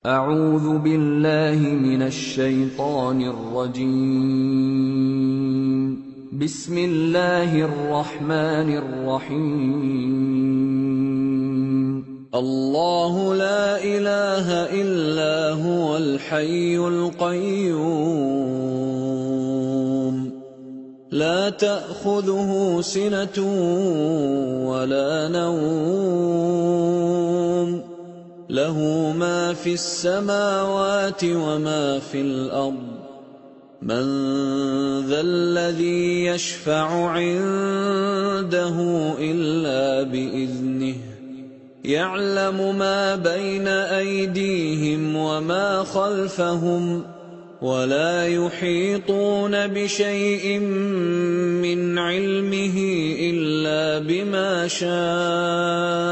أعوذ بالله من الشيطان الرجيم. بسم الله الرحمن الرحيم. الله لا إله إلا هو الحي القيوم لا تأخذه سنة ولا نوم له ما في السماوات وما في الأرض من ذا الذي يشفع عنده إلا بإذنه يعلم ما بين أيديهم وما خلفهم ولا يحيطون بشيء من علمه إلا بما شاء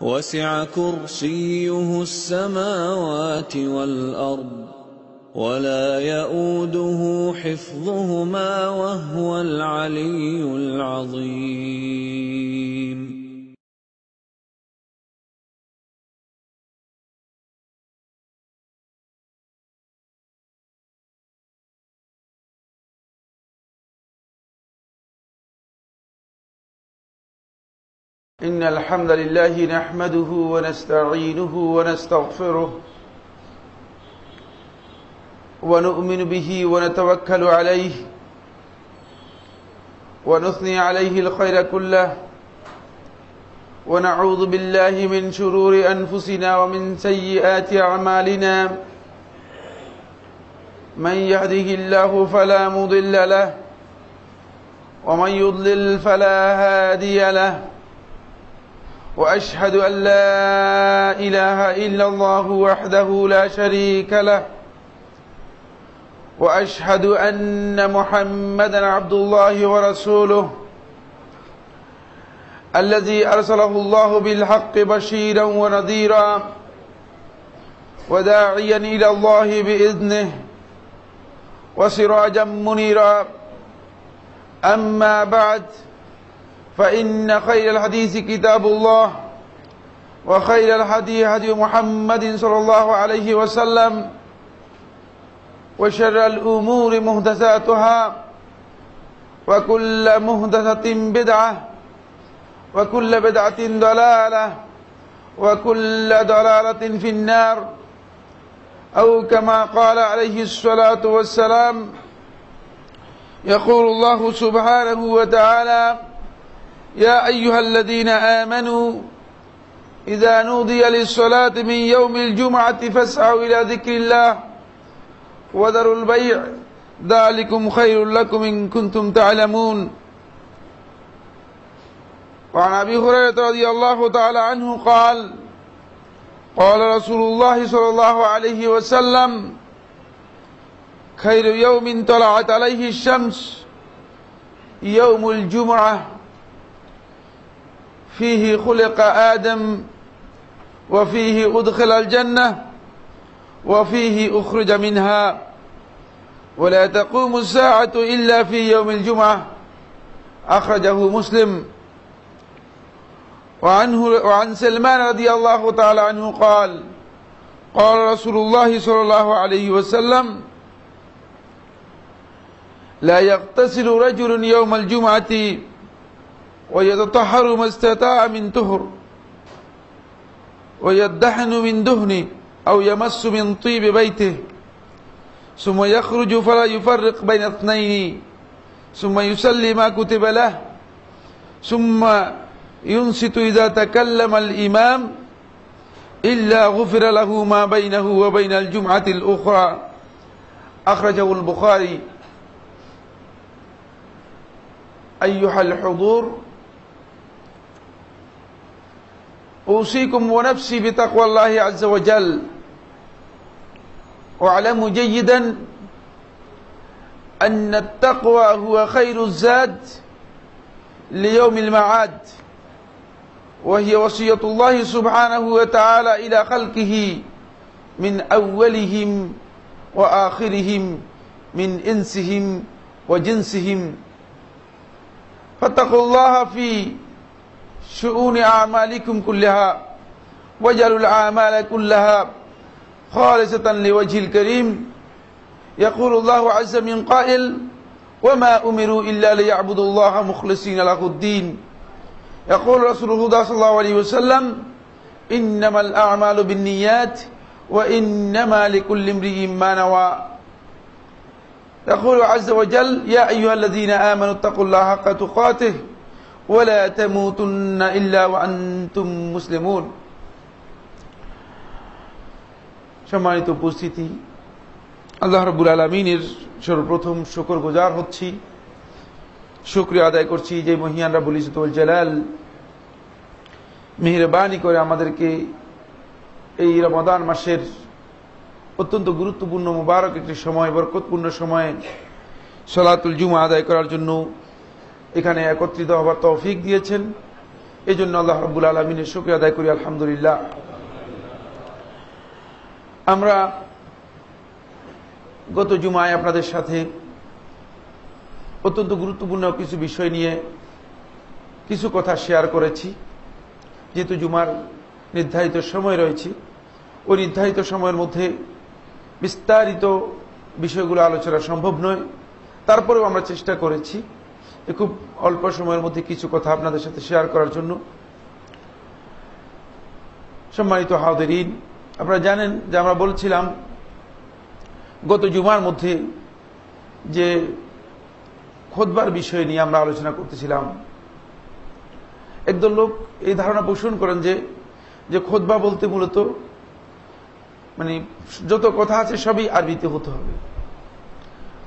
وسع كرسيه السماوات والأرض ولا يئوده حفظهما وهو العلي العظيم. إن الحمد لله نحمده ونستعينه ونستغفره ونؤمن به ونتوكل عليه ونثني عليه الخير كله ونعوذ بالله من شرور أنفسنا ومن سيئات أعمالنا من يهده الله فلا مضل له ومن يضلل فلا هادي له وأشهد أن لا إله إلا الله وحده لا شريك له وأشهد أن محمدًا عبد الله ورسوله الذي أرسله الله بالحق بشيرًا ونذيرًا وداعيًا إلى الله بإذنه وسراجًا منيرًا أما بعد فإن خير الحديث كتاب الله وخير الهدي هدي محمد صلى الله عليه وسلم وشر الأمور محدثاتها وكل محدثة بدعة وكل بدعة ضلالة وكل ضلالة في النار أو كما قال عليه الصلاة والسلام. يقول الله سبحانه وتعالى: يا أيها الذين آمنوا إذا نودي للصلاة من يوم الجمعة فاسعوا إلى ذكر الله وذروا البيع ذلكم خير لكم إن كنتم تعلمون. وعن أبي هريرة رضي الله تعالى عنه قال: قال رسول الله صلى الله عليه وسلم: خير يوم طلعت عليه الشمس يوم الجمعة فيه خلق آدم وفيه أدخل الجنة وفيه أخرج منها ولا تقوم الساعة إلا في يوم الجمعة أخرجه مسلم. وعن سلمان رضي الله تعالى عنه قال: قال رسول الله صلى الله عليه وسلم: لا يغتسل رجل يوم الجمعة ويتطهر ما استطاع من طهر ويدهن من دهن أو يمس من طيب بيته ثم يخرج فلا يفرق بين اثنين ثم يصلي ما كتب له ثم ينصت إذا تكلم الإمام إلا غفر له ما بينه وبين الجمعة الأخرى أخرجه البخاري. أيها الحضور، أوصيكم ونفسي بتقوى الله عز وجل. واعلموا جيدا أن التقوى هو خير الزاد ليوم المعاد، وهي وصية الله سبحانه وتعالى إلى خلقه من أولهم وآخرهم من إنسهم وجنسهم. فاتقوا الله في شؤون أعمالكم كلها واجعلوا الأعمال كلها خالصة لوجه الكريم. يقول الله عز من قائل: وما أمروا إلا ليعبدوا الله مخلصين له الدين. يقول رسول الله صلى الله عليه وسلم: إنما الأعمال بالنيات وإنما لكل امرئ ما نوى. يقول عز وجل: يا أيها الذين آمنوا اتقوا الله حق تقاته ولا تموتن إلا وأنتم مسلمون. সম্মানিত উপস্থিতি, আল্লাহ রাব্বুল আলামিনের সর্বপ্রথম শুকরগুজার হচ্ছি, শুকরিয়া আদায় করছি যে মহিয়ান রাব্বুল ইজ্জত ওয়াল জালাল মেহেরবানি করে আমাদেরকে এই রমাদান মাসের অত্যন্ত গুরুত্বপূর্ণ মুবারক একটি সময়, বরকতপূর্ণ সময়ে সালাতুল জুমা আদায় করার জন্য এখানে একত্রিত হবার তৌফিক দিয়েছেন। এই জন্য আল্লাহ রাব্বুল আলামিনের শুকরিয়া আদায় করি, আলহামদুলিল্লাহ। আমরা গত জুমায় আপনাদের সাথে অত্যন্ত গুরুত্বপূর্ণ কিছু বিষয় নিয়ে কিছু কথা শেয়ার করেছি। যেহেতু জুমার নির্ধারিত সময় রয়েছে, ওই নির্ধারিত সময়ের মধ্যে বিস্তারিত বিষয়গুলো আলোচনা সম্ভব নয়, তারপরেও আমরা চেষ্টা করেছি যে খুব অল্প সময়ের মধ্যে কিছু কথা আপনাদের সাথে শেয়ার করার জন্য। সম্মানিত হাজিরিন, আপনারা জানেন যে আমরা বলছিলাম গত জুমার মধ্যে যে খুতবার বিষয় নিয়ে আমরা আলোচনা করতেছিলাম। একদল লোক এই ধারণা পোষণ করেন যে খুতবা বলতে মূলত মানে যত কথা আছে সবই আরবিতে হতে হবে।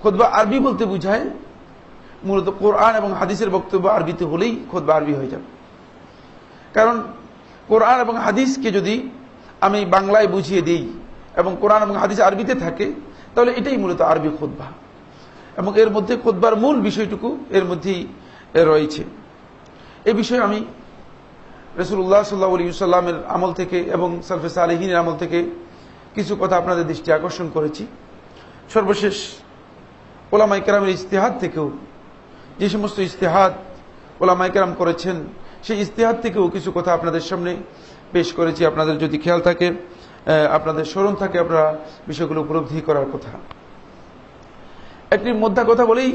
খুতবা আরবি বলতে বুঝায় মূলত কোরআন এবং হাদিসের বক্তব্য আরবিতে হলেই খুতবা আরবি হয়ে যাবে। কারণ কোরআন এবং হাদিসকে যদি আমি বাংলায় বুঝিয়ে দিই এবং কোরআন এবং হাদিস আরবিতে থাকে, তাহলে এটাই মূলত আরবি খুতবা, এবং এর মধ্যে খুতবার মূল বিষয়টুকু এর মধ্যেই রয়েছে। এই বিষয়ে আমি রাসূলুল্লাহ সাল্লাল্লাহু আলাইহি ওয়াসাল্লামের আমল থেকে এবং সালফে সালেহিনের আমল থেকে কিছু কথা আপনাদের দৃষ্টি আকর্ষণ করেছি। সর্বশেষ ওলামায়ে কেরামের ইজতিহাদ থেকেও, যে সমস্ত ইজতিহাদ ওলামায়ে কেরাম করেছেন, সেই ইজতিহাদ থেকেও কিছু কথা আপনাদের সামনে পেশ করেছি। আপনাদের যদি খেয়াল থাকে, আপনাদের স্মরণ থাকে, আপনারা বিষয়গুলো উপলব্ধি করার কথা। একটি মোদ্দা কথা বলেই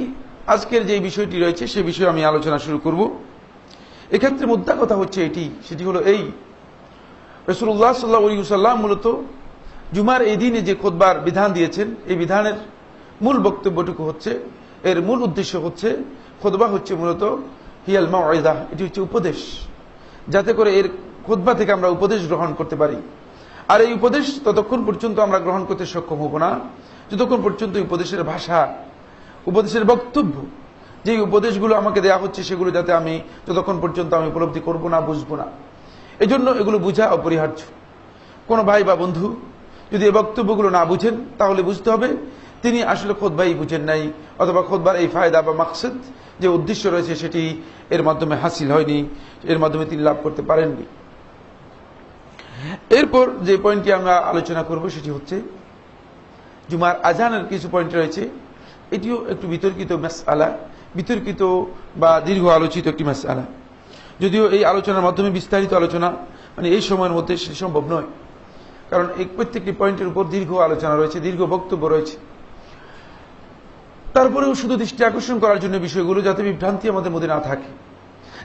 আজকের যে বিষয়টি রয়েছে সে বিষয়ে আমি আলোচনা শুরু করব। এক্ষেত্রে মোদ্দা কথা হচ্ছে সেটি হলো এই: রাসূলুল্লাহ সাল্লাল্লাহু আলাইহি ওয়াসাল্লাম মূলত জুমার এই দিনে যে খুতবার বিধান দিয়েছেন, এই বিধানের মূল বক্তব্যটুকু হচ্ছে, এর মূল উদ্দেশ্য হচ্ছে, খুতবা হচ্ছে মূলত হিয়াল মাউইযা, এটি হচ্ছে উপদেশ, যাতে করে এর খুতবা থেকে আমরা উপদেশ গ্রহণ করতে পারি। আর এই উপদেশ ততক্ষণ পর্যন্ত আমরা গ্রহণ করতে সক্ষম হব না যতক্ষণ পর্যন্ত উপদেশের ভাষা, উপদেশের বক্তব্য, যে উপদেশগুলো আমাকে দেয়া হচ্ছে সেগুলো যাতে আমি যতক্ষণ পর্যন্ত আমি উপলব্ধি করব না, বুঝবো না। এই জন্য এগুলো বুঝা অপরিহার্য। কোনো ভাই বা বন্ধু যদি এই বক্তব্যগুলো না বুঝেন, তাহলে বুঝতে হবে তিনি আসলে খুতবাই বুঝেন নাই, অথবা খুতবার এই ফায়দা বা মাকসাদ যে উদ্দেশ্য রয়েছে সেটি এর মাধ্যমে হাসিল হয়নি, এর মাধ্যমে তিনি লাভ করতে পারেননি। এরপর যে পয়েন্টটি আমরা আলোচনা করব সেটি হচ্ছে জুমার আজানের কিছু পয়েন্ট রয়েছে। এটিও একটু বিতর্কিত মাসআলা, বিতর্কিত বা দীর্ঘ আলোচিত একটি মাসআলা। যদিও এই আলোচনার মাধ্যমে বিস্তারিত আলোচনা মানে এই সময়ের মধ্যে সম্ভব নয়, কারণ এই প্রত্যেকটি পয়েন্টের উপর দীর্ঘ আলোচনা রয়েছে, দীর্ঘ বক্তব্য রয়েছে। তারপরেও শুধু দৃষ্টি আকর্ষণ করার জন্য বিষয়গুলো, যাতে বিভ্রান্তি আমাদের মধ্যে না থাকে,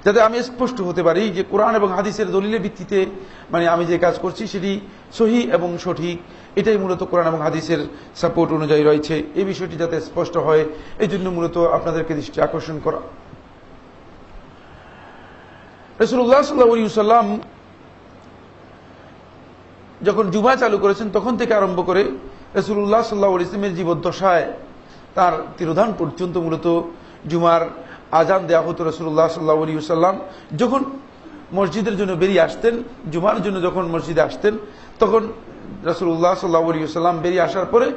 যাতে আমি স্পষ্ট হতে পারি যে কোরআন এবং হাদিসের দলিলের ভিত্তিতে মানে আমি যে কাজ করছি সেটি সহিহ এবং সঠিক, এটাই মূলত কোরআন এবং হাদিসের সাপোর্ট অনুযায়ী রয়েছে। এই বিষয়টি যাতে স্পষ্ট হয়, এই জন্য মূলত আপনাদেরকে দৃষ্টি আকর্ষণ করা। রাসূলুল্লাহ সাল্লাল্লাহু আলাইহি ওয়াসাল্লাম যখন জুমা চালু করেছেন তখন থেকে আরম্ভ করে রাসূলুল্লাহ সাল্লাল্লাহু আলাইহি ওয়াসাল্লামের জীবদ্দশায় তার তিরোধান পর্যন্ত মূলত জুমার আজান দেওয়া হতো। রাসূলুল্লাহ সাল্লাল্লাহু আলাইহি ওয়াসাল্লাম যখন মসজিদের জন্য বেরিয়ে আসতেন, জুমার জন্য যখন মসজিদে আসতেন, তখন রাসূলুল্লাহ সাল্লাল্লাহু আলাইহি ওয়াসাল্লাম বেরিয়ে আসার পরে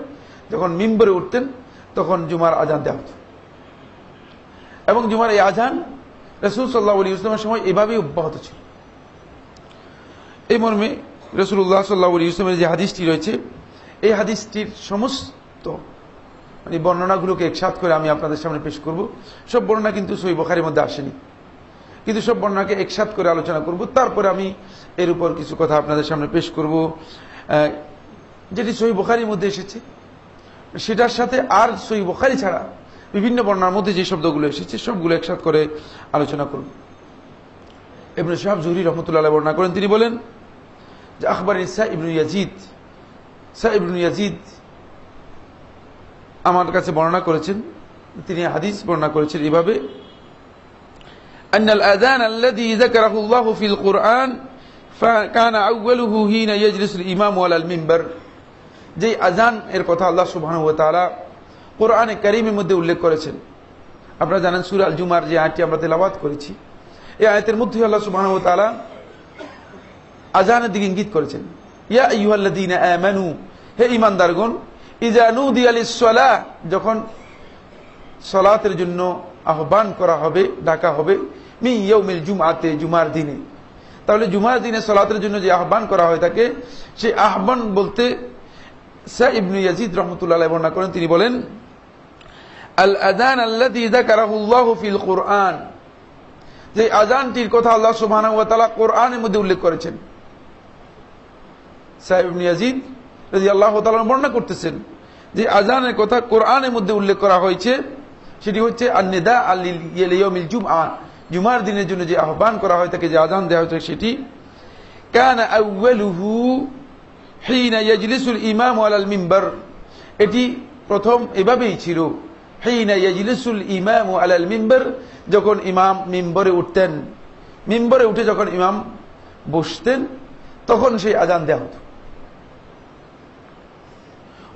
যখন মিম্বরে উঠতেন, তখন জুমার আজান দেওয়া হতো। এবং জুমার এই আজান রাসূল সাল্লাল্লাহু আলাইহি ওয়াসাল্লামের সময় এভাবেই অব্যাহত ছিল। এই মর্মে রাসূলুল্লাহ সাল্লাল্লাহু আলাইহি ওয়াসাল্লামের যে হাদিসটি রয়েছে, এই হাদিসটির সমস্ত মানে বর্ণনাগুলোকে একসাথ করে আমি আপনাদের সামনে পেশ করব। সব বর্ণনা কিন্তু সহিহ বুখারীর মধ্যে আসেনি। কিন্তু সব বর্ণনাকে একসাথে করে আলোচনা করব। তারপরে আমি এর উপর কিছু কথা আপনাদের সামনে পেশ করব, যেটি সহিহ বুখারীর মধ্যে এসেছে, সেটার সাথে আর সহিহ বুখারী ছাড়া বিভিন্ন বর্ণনার মধ্যে যে শব্দগুলো এসেছে সবগুলো একসাথে করে আলোচনা করব। ইবনে শিহাব জুহরি রাহমাতুল্লাহ আলাইহি বর্ণনা করেন, তিনি বলেন যে আখবারনি সাঈদ ইবনে ইয়াজিদ আমার কাছে বর্ণনা করেছেন, তিনি হাদিস বর্ণনা করেছেন এভাবে, আন্নাল আযান আল্লাযী যাকারাহু আল্লাহু ফিল কুরআন ফাকানা আউয়ালুহু হিনা ইয়াজলিসুল ইমামু আলাল মিম্বার। যে আযান এর কথা আল্লাহ সুবহানাহু ওয়া তাআলা কোরআনে কারীমের মধ্যে উল্লেখ করেছেন। আপনারা জানেন সূরা আল জুমার যে আয়াতটি আমরা তেলাওয়াত করেছি, এই আয়াতের মধ্যে আল্লাহ সুবহানাহু ওয়া তাআলা আযানের দিকে ইঙ্গিত করেছেন। ইয়া আইয়ুহাল্লাযীনা আমানু, হে ঈমানদারগণ, ইযা নুদিয়া লিস-সালাহ, যখন সালাতের জন্য আহ্বান করা হবে, ডাকা হবে, মিন ইয়াউমিল জুমআতে, জুমার দিনে। তাহলে জুমার দিনে সালাতের জন্য যে আহ্বান করা হয় থাকে, সেই আহ্বান বলতে সাঈদ ইবনে ইয়াজিদ রাহমাতুল্লাহ আলাইহি বর্ণনা করেন, তিনি বলেন আল আযান আল্লাযী যাকারাহু আল্লাহু ফিল কুরআন, যে আযানটির কথা আল্লাহ সুবহানাহু ওয়া তাআলা কোরআনের মধ্যে উল্লেখ করেছেন। সাঈদ ইবনে ইয়াজিদ রাদিয়াল্লাহু তাআলা বর্ণনা করতেছেন যে আযানের কথা কোরআনের মধ্যে উল্লেখ করা হয়েছে, সেটি হচ্ছে আন-নিদা লিয়াউমিল জুমআ, জুমার দিনের জন্য যে আহ্বান করা হয় তাকে যে আযান দেওয়া হয়েছে সেটি কানা আউয়ালুহু হিনা ইয়াজলিসুল ইমামু আলাল মিম্বার, এটি প্রথম এভাবেই ছিল, হিনা ইয়াজলিসুল ইমামু আলাল মিম্বার, যখন ইমাম মিম্বরে উঠতেন, মিম্বরে উঠে যখন ইমাম বসতেন তখন সেই আযান দেওয়া হতো।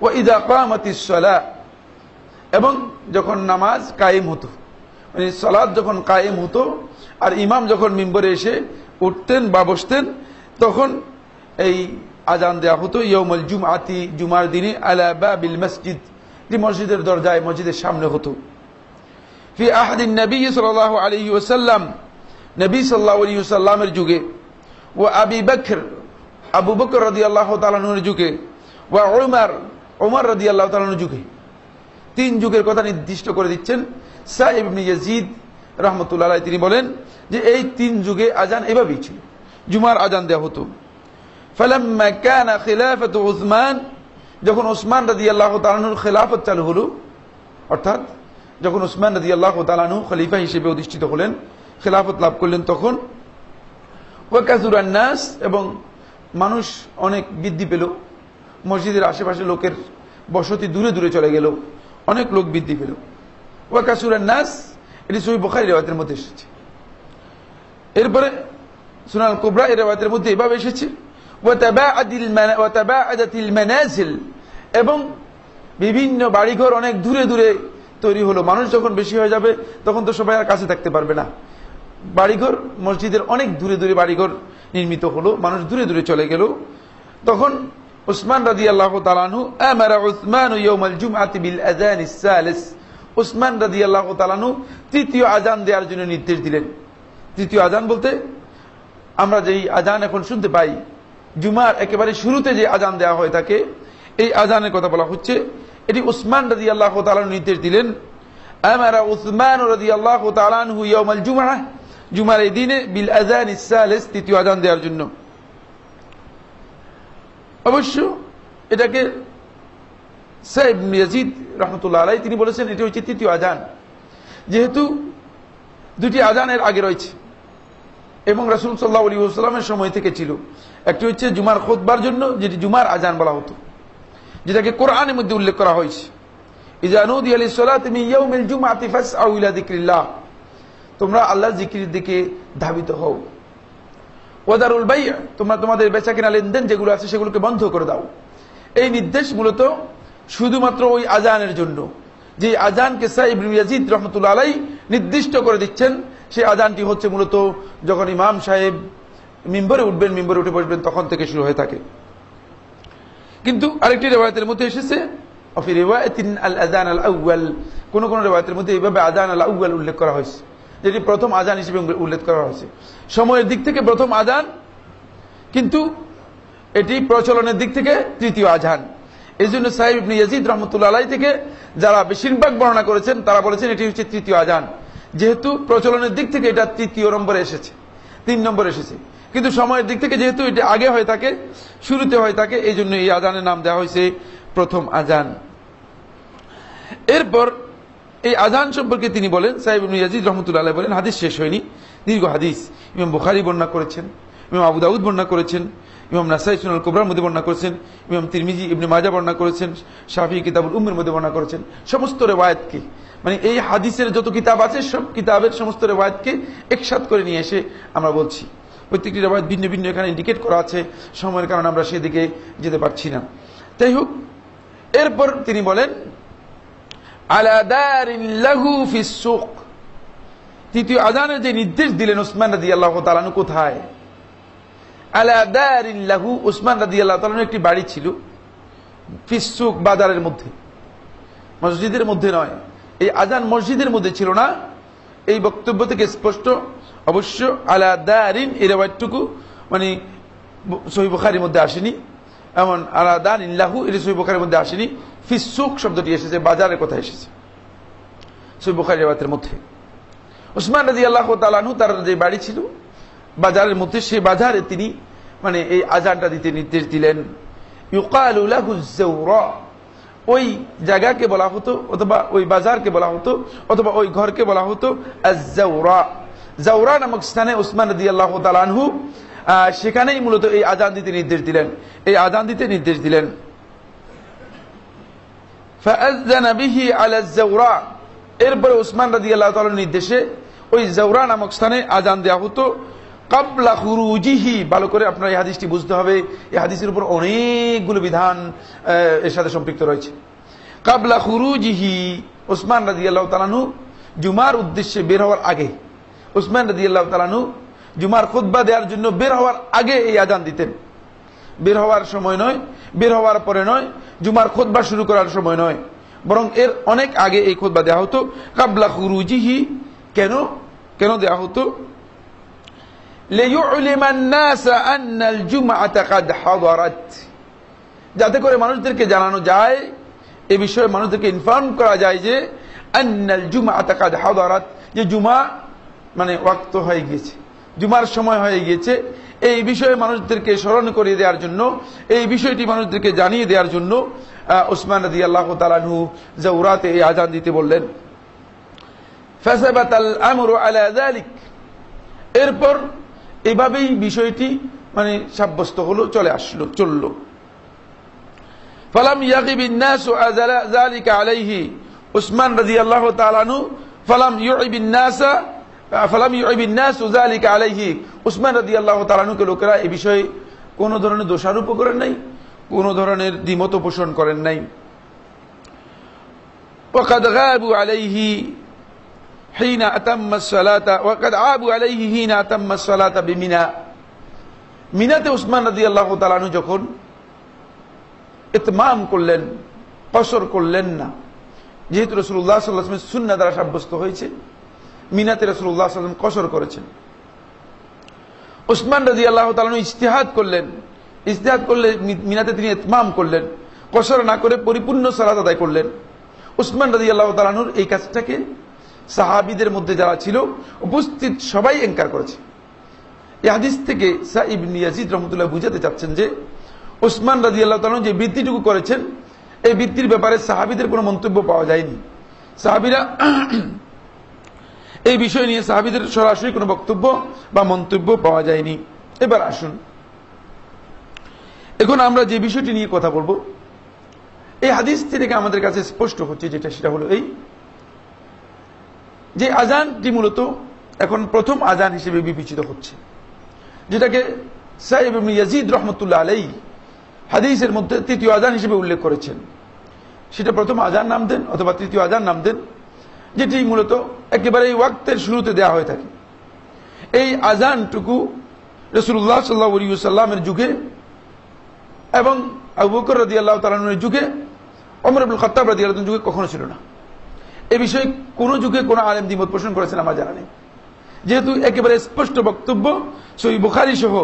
ওয়া ইযা কামাতিস সালাহ, এবং যখন নামাজ কায়েম হতো, মানে সালাত যখন কায়েম হতো আর ইমাম যখন মিম্বরে এসে উঠতেন বা বসতেন তখন এই আযান দেওয়া হতো ইয়াউমুল জুমআতি, জুমার দিনে, আলা বাবিল মসজিদ, যে মসজিদের দরজায়, মসজিদের সামনে হতো। ফি আহাদিন নবী সাল্লাল্লাহু আলাইহি ওয়াসাল্লাম, নবী সাল্লাল্লাহু আলাইহি ওয়াসাল্লামের যুগে, ওয়া আবি বকর, আবু বকর রাদিয়াল্লাহু তাআলা আনহুর যুগে, ওয়া উমর রাদিয়াল্লাহু তাআলা আনহুর যুগে। তিন যুগের কথা নির্দিষ্ট করে দিচ্ছেন সাঈদ ইবনে ইয়াজিদ রাহমাতুল্লাহ আলাইহি। তিনি বলেন যে এই তিন যুগে আযান এভাবেই ছিল, জুমার আযান দেওয়া হতো। ফালাম্মা কানা খিলাফাতু উসমান, যখন উসমান রাদিয়াল্লাহু তাআলা আনহুর খেলাফত চালু হলো, অর্থাৎ যখন উসমান রাদিয়াল্লাহু তাআলা আনহু খলিফা হিসেবে অধিষ্ঠিত হলেন, খেলাফত লাভ করলেন, তখন ওয়া কাসুরান নাস, এবং মানুষ অনেক বৃদ্ধি পেল, মসজিদের আশেপাশে লোকের বসতি দূরে দূরে চলে গেল, অনেক লোক বৃদ্ধি পেল। ওয়া কাসুরান নাস, এটি সহিহ বুখারী riwayat-এর মধ্যে এসেছে। এরপরে সুনান কুবরা এর riwayat-এর মধ্যে এভাবে এসেছে ওয়া তাবাআদাতিল মানাজিল, এবং বিভিন্ন বাড়িঘর অনেক দূরে দূরে তৈরি হলো। মানুষ যখন বেশি হয়ে যাবে তখন তো সবাই আর কাছে থাকতে পারবে না, বাড়িঘর মসজিদের অনেক দূরে দূরে বাড়িঘর নির্মিত হলো, মানুষ দূরে দূরে চলে গেল। তখন উসমান রাদিয়াল্লাহু তাআলা আনহু আমারা উসমান ইয়াউমাল জুমআতি বিল আযানিস সালিস, উসমান রাদিয়াল্লাহু তাআলা আনহু তৃতীয় আযান দেওয়ার জন্য নির্দেশ দিলেন। তৃতীয় আযান বলতে আমরা যেই আযান এখন শুনতে পাই, জুমার একেবারে শুরুতে যে আযান দেওয়া হয় থাকে, এই আযানের কথা বলা হচ্ছে। এটি উসমান রাদিয়াল্লাহু তাআলা নির্দেশ দিলেন। আমারা উসমান রাদিয়াল্লাহু তাআলা আনহু ইয়াউমাল জুমআহ, জুমার এই দিনে, বিল আযানিস সালিস, তৃতীয় আযান দেওয়ার জন্য। অবশ্য এটাকে সাঈদ ইবনে ইয়াজিদ রাহমাতুল্লাহ আলাইহি তিনি বলেছেন এটি হচ্ছে তৃতীয় আযান, যেহেতু দুটি আযানের আগে রয়েছে এবং রাসূল সাল্লাল্লাহু আলাইহি ওয়াসাল্লামের সময় থেকে ছিল। একটি হচ্ছে জুমার খুতবার জন্য, যেটি জুমার আযান বলা হতো, যেটাকে কোরআনের মধ্যে উল্লেখ করা হয়েছে, ইযা নুদিয়া লিস-সালাতি মিন ইয়াউমিল জুমআতি ফাসআউ ইলা যিকরিল্লাহ, তোমরা আল্লাহর জিকিরের দিকে ধাবিত হও। ওয়াদারুল বাই', তোমরা তোমাদের বেচাকেনা লেনদেন যেগুলো আছে সেগুলোকে বন্ধ করে দাও। এই নির্দেশ মূলত শুধুমাত্র ওই আযানের জন্য, যে আযানকে সাঈদ ইবনে ইয়াজিদ রাহমাতুল্লাহ আলাইহি নির্দিষ্ট করে দিচ্ছেন, সেই আযানটি হচ্ছে মূলত যখন ইমাম সাহেব মিম্বরে উঠবেন, মিম্বরে উঠে বসবেন, তখন থেকে শুরু হয়ে থাকে। কিন্তু আরেকটি রিওয়ায়াতের মধ্যে এসেছে ফি রিওয়ায়াতিন আল আযান আল আউয়াল, কোন কোন রিওয়ায়াতের মধ্যে এইভাবে আযান আল আউয়াল উল্লেখ করা হয়েছে, যেটি প্রথম আযান হিসেবে উল্লেখ করা হয়েছে। সময়ের দিক থেকে প্রথম আযান, কিন্তু এটি প্রচলনের দিক থেকে তৃতীয় আযান। এই জন্য সাঈদ ইবনে ইয়াজিদ রাহমাতুল্লাহ আলাইহি থেকে যারা বেশিরভাগ বর্ণনা করেছেন তারা বলেছেন এটি হচ্ছে তৃতীয় আযান, যেহেতু প্রচলনের দিক থেকে এটা তৃতীয় নম্বরে এসেছে, 3 নম্বরে এসেছে, কিন্তু সময়ের দিক থেকে যেহেতু এটা আগে হয়ে থাকে, শুরুতে হয়ে থাকে, এই জন্য এই আজানের নাম দেওয়া হয়েছে প্রথম আজান। এরপর এই আজান সম্পর্কে তিনি বলেন, সাহেব ইবনে ইয়াজিদ রহমতুল্লাহ আলাইহি বলেন, হাদিস শেষ হয়নি, দীর্ঘ হাদিস। ইমাম বুখারী বর্ণনা করেছেন, ইমাম আবু দাউদ বর্ণনা করেছেন, ইমাম নাসাই সুনানুল কুবরার মধ্যে বর্ণনা করেছেন, ইমাম তিরমিজি ইবনে মাজাহ বর্ণনা করেছেন, শাফিঈ কিতাবুল উম্মের মধ্যে বর্ণনা করেছেন। সমস্ত রিওয়ায়াতকে, মানে এই হাদিসের যত কিতাব আছে সব কিতাবের সমস্ত রিওয়ায়াতকে একসাথ করে নিয়ে এসে আমরা বলছি। প্রত্যেকটি রিওয়ায়াত ভিন্ন ভিন্ন এখানে ইন্ডিকেট করা আছে, সময়ের কারণে আমরা সেদিকে যেতে পারছি না। যাই হোক, এরপর তিনি বলেন আলা দারিন লাহু ফিস সুক, তৃতীয় আজানে যে নির্দেশ দিলেন উসমান রাদিয়াল্লাহু তাআলা আনহু কোথায়? আলা দারিন লাহু, উসমান রাদিয়াল্লাহু তাআলা আনহু একটি বাড়ি ছিল, ফিস সুক, বাজারের মধ্যে, মসজিদের মধ্যে নয়। এই আজান মসজিদের মধ্যে ছিল না, এই বক্তব্য থেকে স্পষ্ট। অবশ্য আলা দারিন এই রিওয়ায়াতটুকু মানে সহিহ বুখারীর মধ্যে আসেনি, এমন আলা দারিন লাহু এর সহিহ বুখারীর মধ্যে আসেনি। ফিস সুক শব্দটি এসেছে, বাজারের কথা এসেছে সহিহ বুখারীর রিওয়ায়াতের মধ্যে। উসমান রাদিয়াল্লাহু তাআলা আনহু তার যে বাড়ি ছিল বাজারের মধ্যে, সেই বাজারে তিনি মানে এই আজানটা দিতে নির্দেশ দিলেন। ইউকালু লাহু যাওরা, ওই জায়গাকে বলা হতো অথবা ওই বাজারকে বলা হতো অথবা ওই ঘরকে বলা হতো আয-যাওরা। যাওরা নামক স্থানে উসমান রাদিয়াল্লাহু তাআলা আনহু সেখানেই মূলত এই আজান দিতে নির্দেশ দিলেন, এই আজান দিতে নির্দেশ দিলেন। ফাআযানা বিহি আলা আয-যাওরা, এরপরে উসমান রাদিয়াল্লাহু তাআলার নির্দেশে ওই যাওরা নামক স্থানে আজান দেওয়া হতো ক্বাবলা খুরুজিহি। ভালো করে আপনারা এই হাদিসটি বুঝতে হবে, এই হাদিসের উপর অনেকগুলো বিধান এর সাথে সম্পৃক্ত রয়েছে। ক্বাবলা খুরুজিহি, উসমান রাদিয়াল্লাহু তাআলা আনহু জুমার উদ্দেশ্যে বের হওয়ার আগে, উসমান রাদিয়াল্লাহু তাআলা আনহু জুমার খুতবা দেওয়ার জন্য বের হওয়ার আগে এই আজান দিতেন। বের হওয়ার সময় নয়, বের হওয়ার পরে নয়, জুমার খুতবা শুরু করার সময় নয়, বরং এর অনেক আগে এই খুতবা দেওয়া হতো ক্বাবলা খুরুজিহি। কেন কেন দেওয়া হতো? লিয়ুলিমান নাস আন্নাল জুমআতা কাদ হাদারাত, যাতে করে মানুষদেরকে জানানো যায়, এই বিষয়ে মানুষদেরকে ইনফর্ম করা যায় যে আন্নাল জুমআতা কাদ হাদারাত, যে জুমা মানে ওয়াক্ত হয়ে গিয়েছে, জুমার সময় হয়ে গিয়েছে। এই বিষয়ে মানুষদেরকে স্মরণ করিয়ে দেওয়ার জন্য, এই বিষয়টি মানুষদেরকে জানিয়ে দেওয়ার জন্য উসমান রাদিয়াল্লাহু তাআলা আনহু যাওরাতে এই আজান দিতে বললেন। ফাসাবাতাল আমরু আলা যালিক, এরপর এভাবেই বিষয়টি মানে সাব্যস্ত হলো, চলে আসলো, চলল। ফালাম ইয়াগিবিন নাসু আযালা যালিকা আলাইহি, উসমান রাদিয়াল্লাহু তাআলা আনহু ফালাম ইউইবিন নাসু যালিকা আলাইহি, উসমান রাদিয়াল্লাহু তাআলা আনহুকে লোকেরা এই বিষয়ে কোনো ধরনের দোষারোপ করেন নাই, কোনো ধরনের দ্বিমত পোষণ করেন নাই। ওয়াকাদ গাবু আলাইহি হিনা আতাম্মা সালাতা ওয়াকাদ আবু আলাইহি হিনা আতাম্মা সালাতা বিমিনা, মিনাতে উসমান রাদিয়াল্লাহু তাআলা আনহু যখন ইতমাম করলেন, কসর করলেন না, যেহেতু রাসূলুল্লাহ সাল্লাল্লাহু আলাইহি ওয়াসাল্লামের সুন্নাহ দ্বারা সাব্যস্ত হয়েছে, মিনাতে রাসূলুল্লাহ সাল্লাল্লাহু আলাইহি ওয়াসাল্লাম কসর করেছেন। উসমান রাদিয়াল্লাহু তাআলা আনহু ইজতিহাদ করলেন, ইজতিহাদ করলে মিনাতে তিনি ইতমাম করলেন, কসর না করে পরিপূর্ণ সালাত আদায় করলেন। উসমান রাদিয়াল্লাহু তাআলা আনহুর এই কাজটাকে সাহাবীদের মধ্যে যারা ছিল উপস্থিত সবাই ইনকার করেছে। এই হাদিস থেকে সাঈদ ইবনে ইয়াজিদ রাহমাতুল্লাহ বুঝাতে চাচ্ছেন যে উসমান রাদিয়াল্লাহু তাআলা যে বৃত্তিটুকু করেছেন, এই বৃত্তির ব্যাপারে সাহাবীদের কোনো মন্তব্য পাওয়া যায়নি। সাহাবীরা এই বিষয় নিয়ে সাহাবীদের সরাসরি কোনো বক্তব্য বা মন্তব্য পাওয়া যায়নি। এবার আসুন, এখন আমরা যে বিষয়টি নিয়ে কথা বলবো, এই হাদিস থেকে আমাদের কাছে স্পষ্ট হচ্ছে যেটা, সেটা হলো এই যে আজানটি মূলত এখন প্রথম আজান হিসেবে বিবেচিত হচ্ছে, যেটাকে সাঈদ ইবনে ইয়াজিদ রাহমাতুল্লাহ আলাইহি হাদিসের মধ্যে তৃতীয় আজান হিসেবে উল্লেখ করেছেন। সেটা প্রথম আজান নাম দেন অথবা তৃতীয় আজান নাম দেন, যেটি মূলত একেবারে এই ওয়াক্তের শুরুতে দেওয়া হয়ে থাকে। এই আজানটুকু রাসূলুল্লাহ সাল্লাল্লাহু আলাইহি ওয়াসাল্লামের যুগে এবং আবু বকর রাদিয়াল্লাহু তাআলা আনহুর যুগে, ওমর ইবনে খাত্তাব রাদিয়াল্লাহু তাআলার যুগে কখনো ছিল না। এই বিষয়ে কোন যুগে কোন আলেম দ্বিমত পোষণ করেছেন আমার জানা নেই, যেহেতু একেবারে স্পষ্ট বক্তব্য সহিহ বুখারী সহ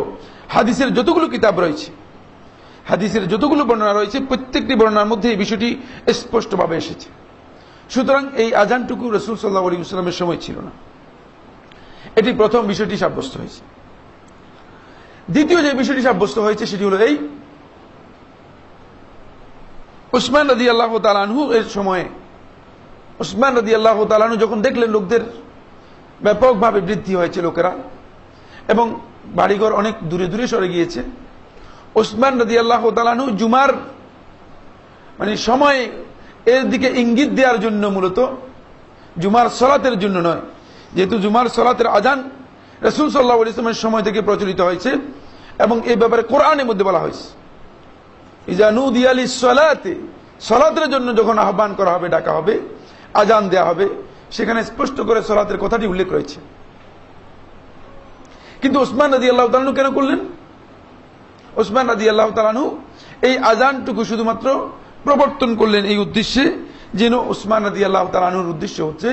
হাদিসের যতগুলো কিতাব রয়েছে, হাদিসের যতগুলো বর্ণনা রয়েছে, প্রত্যেকটি বর্ণনার মধ্যে এই বিষয়টি স্পষ্টভাবে এসেছে। সুতরাং এই আজানটুকু রাসূল সাল্লাল্লাহু আলাইহি ওয়াসাল্লামের সময় ছিল না। এটি প্রথম বিষয়টি সাব্যস্ত হয়েছে। দ্বিতীয় যে বিষয়টি সাব্যস্ত হয়েছে সেটি হলো এই, উসমান রাদিয়াল্লাহু তাআলা আনহু এর সময়ে উসমান রাদিয়াল্লাহু তাআলা আনহু যখন দেখলেন লোকদের ব্যাপকভাবে বৃদ্ধি হয়েছে লোকেরা এবং বাড়িঘর অনেক দূরে দূরে সরে গিয়েছে, উসমান রাদিয়াল্লাহু তাআলা আনহু জুমার সময় এর দিকে ইঙ্গিত দেওয়ার জন্য, মূলত জুমার সালাতের জন্য নয়, যেহেতু জুমার সালাতের আজান রাসূল সাল্লাল্লাহু আলাইহি ওয়াসাল্লামের সময় থেকে প্রচলিত হয়েছে এবং এই ব্যাপারে কোরআনের মধ্যে বলা হয়েছে, ইজা নুদিয়া লিস-সালাতি, সালাতের জন্য যখন আহ্বান করা হবে, ডাকা হবে, আজান দেয়া হবে, সেখানে স্পষ্ট করে সালাতের কথাটি উল্লেখ রয়েছে। কিন্তু উসমান রাদিয়াল্লাহু তাআলা কেন করলেন? উসমান রাদিয়াল্লাহু তাআলা এই আজানটুকু শুধুমাত্র প্রবর্তন করলেন এই উদ্দেশ্যে, যেন উসমান রাদিয়াল্লাহু তাআলার উদ্দেশ্য হচ্ছে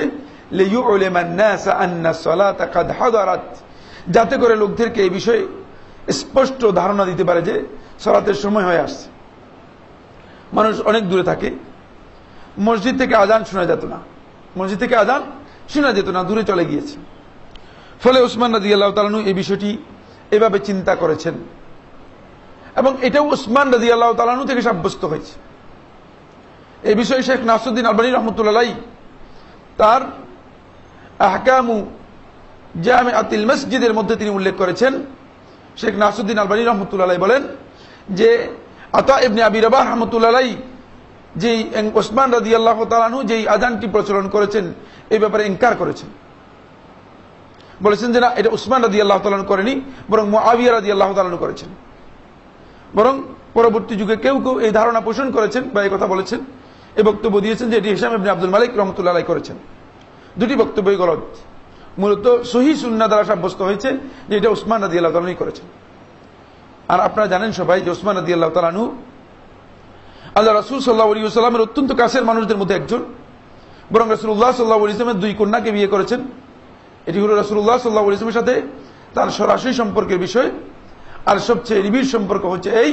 লিইউলিমান নাস আন্না সালাতা কাদ হাদারাত, যাতে করে লোকদেরকে এই বিষয়ে স্পষ্ট ধারণা দিতে পারে যে সালাতের সময় হয়ে আসছে। মানুষ অনেক দূরে থাকে, মসজিদ থেকে আজান শোনা যেত না, মসজিদ থেকে আজান শোনা যেত না, দূরে চলে গিয়েছে। ফলে উসমান রাদিয়াল্লাহু তাআলা এই বিষয়টি এভাবে চিন্তা করেছেন এবং এটাও উসমান রাদিয়াল্লাহু তাআলা থেকে সাব্যস্ত হয়েছে। এই বিষয়ে শেখ নাসরুদ্দিন আলবানী রাহমাতুল্লাহ আলাইহি তার আহকামু জামিআতুল মসজিদের মধ্যে তিনি উল্লেখ করেছেন। শেখ নাসরুদ্দিন আলবানী রাহমাতুল্লাহ আলাইহি বলেন যে আতা ইবনে আবি রাবাহ রাহমাতুল্লাহ আলাইহি যে উসমান রাদিয়াল্লাহু তাআলা যেই আযানটি প্রচলন করেছেন এই ব্যাপারে ইনকার করেছেন, বলেছেন যে না, এটা উসমান রাদিয়াল্লাহু তাআলা করেনি, বরং মুআবিয়া রাদিয়াল্লাহু তাআলা করেছেন। বরং পরবর্তী যুগে কেউ কেউ এই ধারণা পোষণ করেছেন বা এই কথা বলেছেন, এই বক্তব্য দিয়েছেন যে এটি হিশাম ইবনে আব্দুল মালিক রাহমাতুল্লাহ আলাইহি করেছেন। দুটি বক্তব্যই গলত। মূলত সহিহ সুন্নাহ দ্বারা সাব্যস্ত হয়েছে যে এটা উসমান রাদিয়াল্লাহু তাআলা করেছেন। আর আপনারা জানেন সবাই যে উসমান রাদিয়াল্লাহু তাআলা আল্লাহ রাসূল সাল্লাল্লাহু আলাইহি ওয়াসাল্লামের অত্যন্ত কাছের মানুষদের মধ্যে একজন, বরং রাসূলুল্লাহ সাল্লাল্লাহু আলাইহি ওয়াসাল্লামের দুই কন্যাকে বিয়ে করেছেন। এটি হলো রাসূলুল্লাহ সাল্লাল্লাহু আলাইহি ওয়াসাল্লামের সাথে তার সরাসরি সম্পর্কের বিষয়। আর সবচেয়ে নিবিড় সম্পর্ক হচ্ছে এই,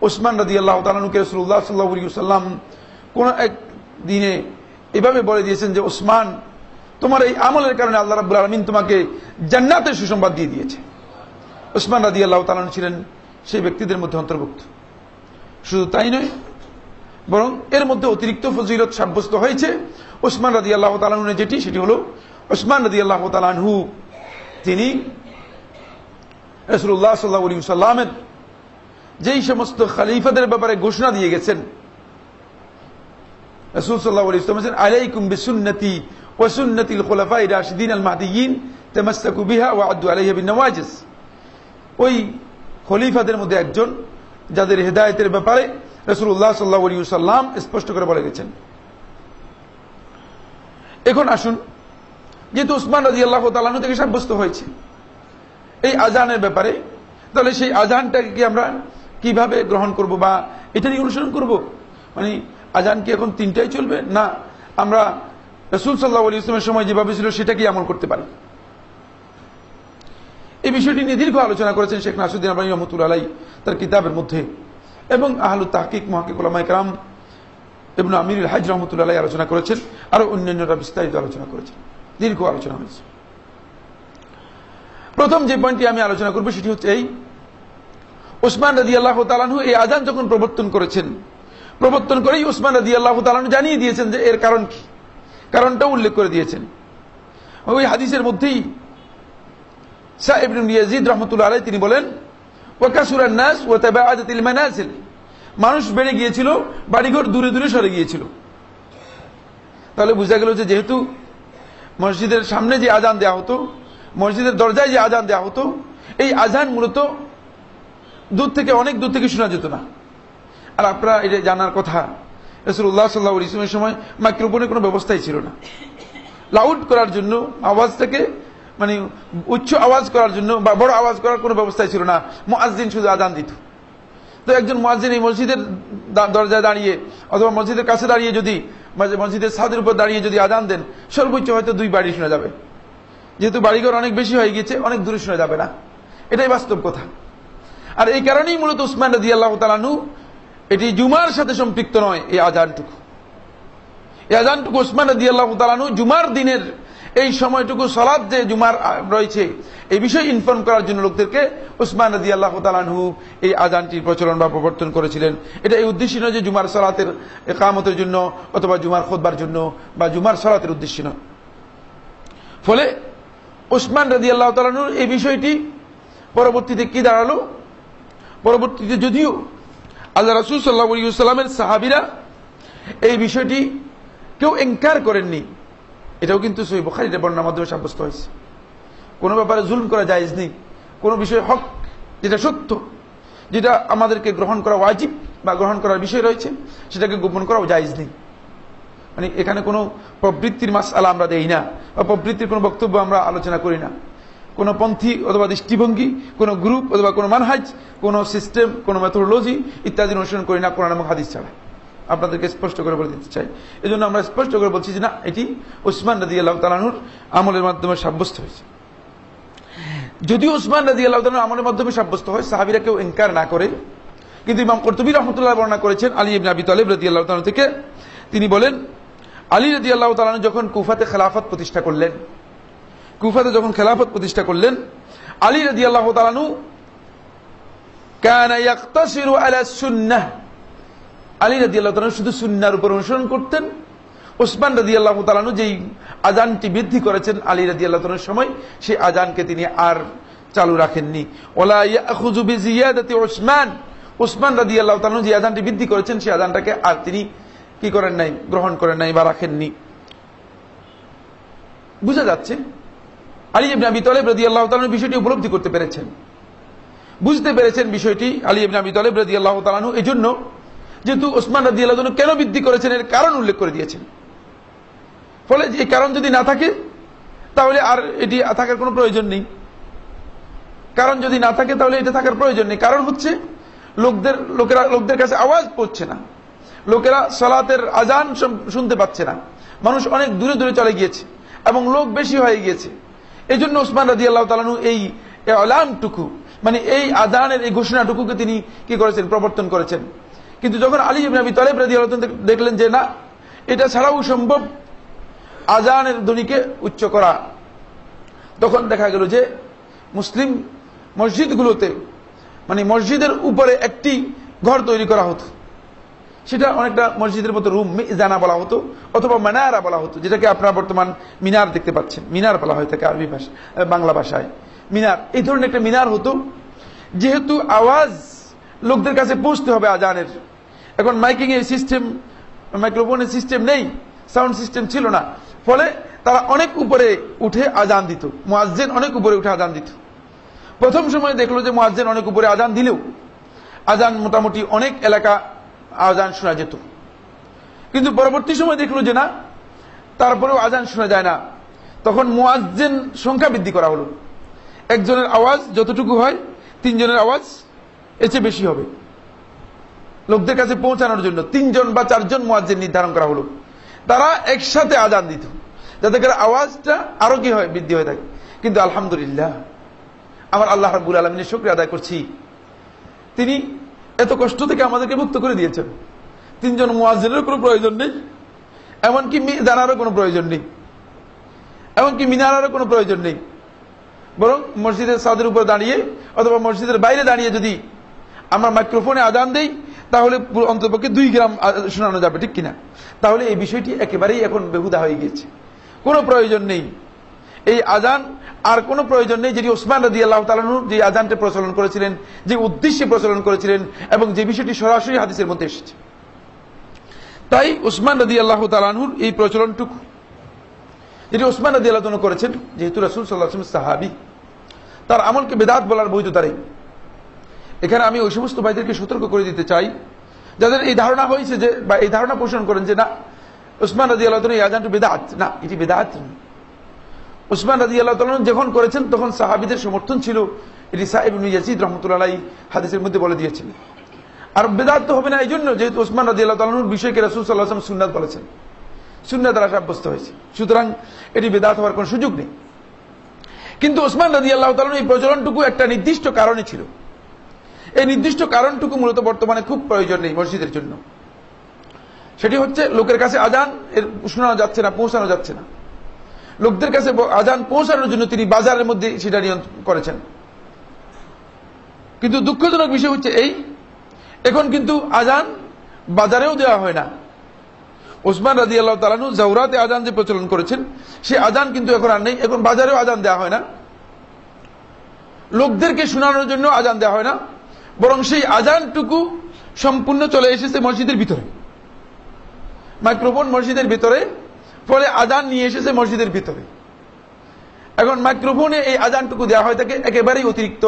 উসমান রাদিয়াল্লাহু তাআলাকে রাসূলুল্লাহ সাল্লাল্লাহু আলাইহি ওয়াসাল্লাম কোন এক দিনে এভাবে বলে দিয়েছেন যে উসমান, তোমার এই আমলের কারণে আল্লাহ রাব্বুল আলামিন তোমাকে জান্নাতের সুসংবাদ দিয়ে দিয়েছে। উসমান রাদিয়াল্লাহু তাআলা ছিলেন সেই ব্যক্তিদের মধ্যে অন্তর্ভুক্ত। শুধু তাই নয়, বরং এর মধ্যে অতিরিক্ত ফজিলত সাব্যস্ত হয়েছে উসমান রাদিয়াল্লাহু তাআলা যেটি, সেটি হলো উসমান রাদিয়াল্লাহু তাআলা তিনি রাসূলুল্লাহ সাল্লাল্লাহু আলাইহি ওয়াসাল্লামের যেই সমস্ত খলিফাদের ব্যাপারে ঘোষণা দিয়ে গেছেন, রাসূল সাল্লাল্লাহু আলাইহি ওয়াসাল্লাম বলেছেন আলাইকুম বিসুন্নতি ওয়া সুন্নাতিল খুলাফায়ে রাশিদিন আল মাহদিয়িন তামাসসাকু বিহা ওয়া আদ্দু আলাইহা বিন-নওয়াজিজ। ওই খলিফাদের মধ্যে একজন যাদের হেদায়েতের ব্যাপারে রাসূলুল্লাহ সাল্লাল্লাহু আলাইহি ওয়াসাল্লাম স্পষ্ট করে বলে গেছেন। এখন আসুন, যেহেতু উসমান রাদিয়াল্লাহু তাআলা থেকে সাব্যস্ত হয়েছে এই আজানের ব্যাপারে, তাহলে সেই আজানটাকে কি আমরা কিভাবে গ্রহণ করব বা এটা নিয়ে অনুসরণ করব? আজান কি এখন তিনটাই চলবে, না আমরা রাসূল সাল্লাল্লাহু আলাইহি ওয়াসাল্লামের সময় যেভাবে ছিল সেটাকেই আমল করতে পারি? এই বিষয়টি নিয়ে দীর্ঘ আলোচনা করেছেন শেখ নাসরুদ্দিন আলবানী রাহমাতুল্লাহ আলাইহি তার কিতাবের মধ্যে, এবং আহলুত তাহকিক মুহাক্কিক উলামায়ে কেরাম ইবনে আমিরুল হজ রাহমাতুল্লাহ আলাইহি আলোচনা করেছেন, আর অন্যান্যরা বিস্তারিত আলোচনা করেছেন, দীর্ঘ আলোচনা হয়েছে। প্রথম যে পয়েন্টটি আমি আলোচনা করব সেটি হচ্ছে এই, উসমান রাদিয়াল্লাহু তাআলা এই আযান যখন প্রবর্তন করেছেন, প্রবর্তন করেই উসমান রাদিয়াল্লাহু তাআলা জানিয়ে দিয়েছেন যে এর কারণ কি, কারণটাও উল্লেখ করে দিয়েছেন। ওই হাদিসের মধ্যেই সাইব ইবনে ইয়াজিদ রাহমাতুল্লাহ আলাইহি তিনি বলেন ওয়া কাসুরান নাস ওয়া তাবাআদাতিল মানাজিল, মানুষ বেড়ে গিয়েছিল, বাড়িঘর দূরে দূরে সরে গিয়েছিল। তাহলে বোঝা গেল যে যেহেতু মসজিদের সামনে যে আজান দেওয়া হতো, মসজিদের দরজায় যে আজান দেওয়া হতো, এই আজান মূলত দূর থেকে, অনেক দূর থেকে শোনা যেত না। আর আপনারা এটা জানার কথা, রাসূলুল্লাহ সাল্লাল্লাহু আলাইহি ওয়াসাল্লামের সময় মাইক্রোফোনের কোনো ব্যবস্থাই ছিল না। লাউড করার জন্য আওয়াজটাকে উচ্চ আওয়াজ করার জন্য বা বড় আওয়াজ করার কোনো ব্যবস্থাই ছিল না। মুয়াজ্জিন শুধু আজান দিত। তো একজন মুয়াজ্জিন এই মসজিদের দরজায় দাঁড়িয়ে অথবা মসজিদের কাছে দাঁড়িয়ে যদি, মসজিদের ছাদের উপর দাঁড়িয়ে যদি আজান দেন, সর্বোচ্চ হয়তো 2 বাড়ি শোনা যাবে। যেহেতু বাড়িঘর অনেক বেশি হয়ে গিয়েছে, অনেক দূরে শোনা যাবে না, এটাই বাস্তব কথা। আর এই কারণেই মূলত উসমান রাদিয়াল্লাহু তাআলা এটি জুমার সাথে সম্পৃক্ত নয়, এই আজানটুকু এই আযানটুকু উসমান রাদিয়াল্লাহু তাআলা আনহু জুমার দিনের এই সময়টুকু সালাত যে জুমার রয়েছে এই বিষয়ে ইনফর্ম করার জন্য লোকদেরকে উসমান রাদিয়াল্লাহু তাআলা আনহু এই আযানটির প্রচলন বা প্রবর্তন করেছিলেন। এটা এই উদ্দেশ্য নয় যে জুমার সালাতের ইকামতের জন্য অথবা জুমার খুতবার জন্য বা জুমার সালাতের উদ্দেশ্য নয়। ফলে উসমান রাদিয়াল্লাহু তাআলা আনহুর এই বিষয়টি পরবর্তীতে কি দাঁড়ালো, পরবর্তীতে যদিও আল্লাহ রাসূল সাল্লাল্লাহু আলাইহি ওয়াসাল্লামের সাহাবীরা এই বিষয়টি কেউ ইনকার করেননি, এটাও কিন্তু সহিহ বুখারীর বর্ণনার মাধ্যমে সাব্যস্ত হয়েছে। কোনো ব্যাপারে জুলম করা জায়েজ নেই, কোনো বিষয়ে হক যেটা সত্য, যেটা আমাদেরকে গ্রহণ করা ওয়াজিব বা গ্রহণ করার বিষয় রয়েছে সেটাকে গোপন করাও জায়েজ নেই। মানে এখানে কোনো প্রবৃত্তির মাসআলা আমরা দেই না বা প্রবৃত্তির কোনো বক্তব্য আমরা আলোচনা করি না। কোনো পন্থী অথবা দৃষ্টিভঙ্গি, কোনো গ্রুপ অথবা কোনো মানহাজ, কোনো সিস্টেম, কোনো মেথোডোলজি ইত্যাদি অনুসরণ করি না কোরআন এবং হাদিস ছাড়া। আপনাদেরকে স্পষ্ট করে বলে দিতে চাই। এই জন্য আমরা স্পষ্ট করে বলছি যে না, এটি উসমান রাদিয়াল্লাহু তাআলা আনহুর আমলের মাধ্যমে সাব্যস্ত হয়েছে। যদিও উসমান রাদিয়াল্লাহু তাআলা আমলের মাধ্যমে সাব্যস্ত হয়, সাহাবীরা কেউ ইনকার না করে, কিন্তু ইমাম কুরতুবী রাহমাতুল্লাহ বর্ণনা করেছেন আলী ইবনে আবি তালিব রাদিয়াল্লাহু তাআলা থেকে, তিনি বলেন আলী রাদিয়াল্লাহু তাআলা যখন কুফাতে খেলাফত প্রতিষ্ঠা করলেন, কুফাতে যখন খেলাফত প্রতিষ্ঠা করলেন, আলী রাদিয়াল্লাহু তাআলা কানা ইয়াকতাসিরু আলা সুন্নাহ, আলী রাদিয়াল্লাহু তাআলা শুধু সুন্নাহর উপর অনুসরণ করতেন। উসমান রাদিয়াল্লাহু তাআলা যেই আযানটি বৃদ্ধি করেছেন আলী রাদিয়াল্লাহু তাআলার সময়, সেই আযানকে তিনি আর চালু রাখেননি। ওয়ালা ইয়াখুযু বিজিয়াদাতি উসমান, উসমান রাদিয়াল্লাহু তাআলা যে আযানটি বৃদ্ধি করেছেন সেই আযানটাকে আর তিনি কি করেন নাই, গ্রহণ করেন নাই বা রাখেননি। বুঝা যাচ্ছে আলী ইবনে আবি তালিব রাদিয়াল্লাহু তাআলা বিষয়টি উপলব্ধি করতে পেরেছেন, বুঝতে পেরেছেন বিষয়টি আলী ইবনে আবি তালিব রাদিয়াল্লাহু তাআলা এজন্য যেহেতু উসমান রাদিয়াল্লাহু তাআলা কেন বৃদ্ধি করেছেন এর কারণ উল্লেখ করে দিয়েছেন। ফলে এই কারণ যদি না থাকে তাহলে আর এটি থাকার কোনো প্রয়োজন নেই। কারণ যদি না থাকে তাহলে এটা থাকার প্রয়োজন নেই। কারণ হচ্ছে লোকদের কাছে আওয়াজ পৌঁছছে না, লোকেরা সালাতের আযান শুনতে পাচ্ছে না, মানুষ অনেক দূরে দূরে চলে গিয়েছে এবং লোক বেশি হয়ে গিয়েছে। এই জন্য উসমান রাদিয়াল্লাহু তাআলা এই ইলামটুকু, মানে এই আযানের এই ঘোষণাটুকুকে তিনি কি করেছেন, প্রবর্তন করেছেন। কিন্তু যখন আলী ইবনে আবি তালিব রাদিয়াল্লাহু তাআলা দেখলেন যে না, এটা ছাড়াও সম্ভব আযানের ধ্বনিকে উচ্চ করা, তখন দেখা গেল যে মুসলিম মসজিদগুলোতে, মানে মসজিদের উপরে একটি ঘর তৈরি করা হতো, সেটা অনেকটা মসজিদের মতো রুম মিজানা বলা হতো অথবা মানারা বলা হতো, যেটাকে আপনারা বর্তমান মিনার দেখতে পাচ্ছেন, মিনার বলা হয়ে থাকে আরবি ভাষা, বাংলা ভাষায় মিনার। এই ধরনের একটা মিনার হতো। যেহেতু আওয়াজ লোকদের কাছে পৌঁছতে হবে আযানের, এখন মাইকিং এর সিস্টেম, মাইক্রোফোনের সিস্টেম নেই, সাউন্ড সিস্টেম ছিল না, ফলে তারা অনেক উপরে উঠে আযান দিত, মুয়াজ্জিন অনেক উপরে উঠে আযান দিত। প্রথম সময় দেখলো যে মুয়াজ্জিন অনেক উপরে আযান দিলেও আযান মোটামুটি অনেক এলাকা আযান শোনা যেত, কিন্তু পরবর্তী সময় দেখলো যে না, তারপরেও আযান শোনা যায় না। তখন মুয়াজ্জিন সংখ্যা বৃদ্ধি করা হলো, একজনের আওয়াজ যতটুকু হয় তিনজনের আওয়াজ এর চেয়ে বেশি হবে, লোকদের কাছে পৌঁছানোর জন্য 3 জন বা 4 জন মুয়াজ্জিন নির্ধারণ করা হলো। তারা একসাথে আযান দিত যাতে করে আওয়াজটা আরো কি হয়, বৃদ্ধি হয়ে থাকে। কিন্তু আলহামদুলিল্লাহ, আমার আল্লাহ রাব্বুল আলামিনের শুকরিয়া আদায় করছি, তিনি এত কষ্ট থেকে আমাদেরকে মুক্ত করে দিয়েছেন। 3 জন মুয়াজ্জিনের কোনো প্রয়োজন নেই, এমনকি জানারও কোনো প্রয়োজন নেই, এমনকি মিনারেরও কোনো প্রয়োজন নেই। বরং মসজিদের ছাদের উপর দাঁড়িয়ে অথবা মসজিদের বাইরে দাঁড়িয়ে যদি আমরা মাইক্রোফোনে আযান দেই তাহলে অন্ততপক্ষে 2 গ্রাম শোনানো যাবে, ঠিক কিনা? তাহলে এই বিষয়টি একেবারেই এখন বেহুদা হয়ে গিয়েছে, কোনো প্রয়োজন নেই এই আযান, আর কোনো প্রয়োজন নেই যেটি উসমান রাদিয়াল্লাহু তাআলা যে আযানটা প্রচলন করেছিলেন, যে উদ্দেশ্যে প্রচলন করেছিলেন এবং যে বিষয়টি সরাসরি হাদিসের মধ্যে এসেছে। তাই উসমান রাদিয়াল্লাহু তাআলা এই প্রচলনটুকু যেটি উসমান রাদিয়াল্লাহু তাআলা করেছেন, যেহেতু রাসূল সাল্লাল্লাহু আলাইহি ওয়াসাল্লাম সাহাবী, তার আমলকে বিদআত বলার বৈধতা নেই। এখানে আমি ওই সমস্ত ভাইদেরকে সতর্ক করে দিতে চাই যাদের এই ধারণা হয়েছে যে, বা এই ধারণা পোষণ করেন যে না, উসমান রাদিয়াল্লাহু তাআলা এই আযানটা বিদআত, না, এটি বিদআত নয়। উসমান রাদিয়াল্লাহু তাআলা যখন করেছেন তখন সাহাবীদের সমর্থন ছিল, এটি সাঈদ ইবনে ইয়াজিদ রাহমাতুল্লাহ আলাইহি হাদিসের মধ্যে বলে দিয়েছেন। আর বিদআত তো হবে না এই জন্য যেহেতু উসমান রাদিয়াল্লাহু তাআলার বিষয়কে রাসূল সাল্লাল্লাহু আলাইহি ওয়াসাল্লাম সুন্নাত বলেছেন, সুন্নাত দ্বারা সাব্যস্ত হয়েছে, সুতরাং এটি বিদআত হওয়ার কোনো সুযোগ নেই। কিন্তু উসমান রাদিয়াল্লাহু তাআলা এই প্রচলনটুকু একটা নির্দিষ্ট কারণে ছিল, এই নির্দিষ্ট কারণটুকু মূলত বর্তমানে খুব প্রয়োজন নেই মসজিদের জন্য। সেটি হচ্ছে লোকের কাছে আজান এর শোনানো যাচ্ছে না, পৌঁছানো যাচ্ছে না। লোকদের কাছে আজান পৌঁছানোর জন্য তিনি বাজারের মধ্যে সেটা নিয়ন্ত্রণ করেছেন। কিন্তু দুঃখজনক বিষয় হচ্ছে এই, এখন কিন্তু আজান বাজারেও দেওয়া হয় না। ওসমান রাদিয়াল্লাহু তাআলা আনহু জাওরাতে আজান যে প্রচলন করেছেন, সে আজান কিন্তু এখন আর নেই। এখন বাজারেও আজান দেওয়া হয় না, লোকদেরকে শোনানোর জন্য আজান দেওয়া হয় না, বরং সেই আজানটুকু সম্পূর্ণ চলে এসেছে মসজিদের ভিতরে, মাইক্রোফোন মসজিদের ভিতরে, ফলে আজান নিয়ে এসেছে মসজিদের ভিতরে। এখন মাইক্রোফোনে এই আজানটুকু দেওয়া হয় থাকে একেবারেই অতিরিক্ত,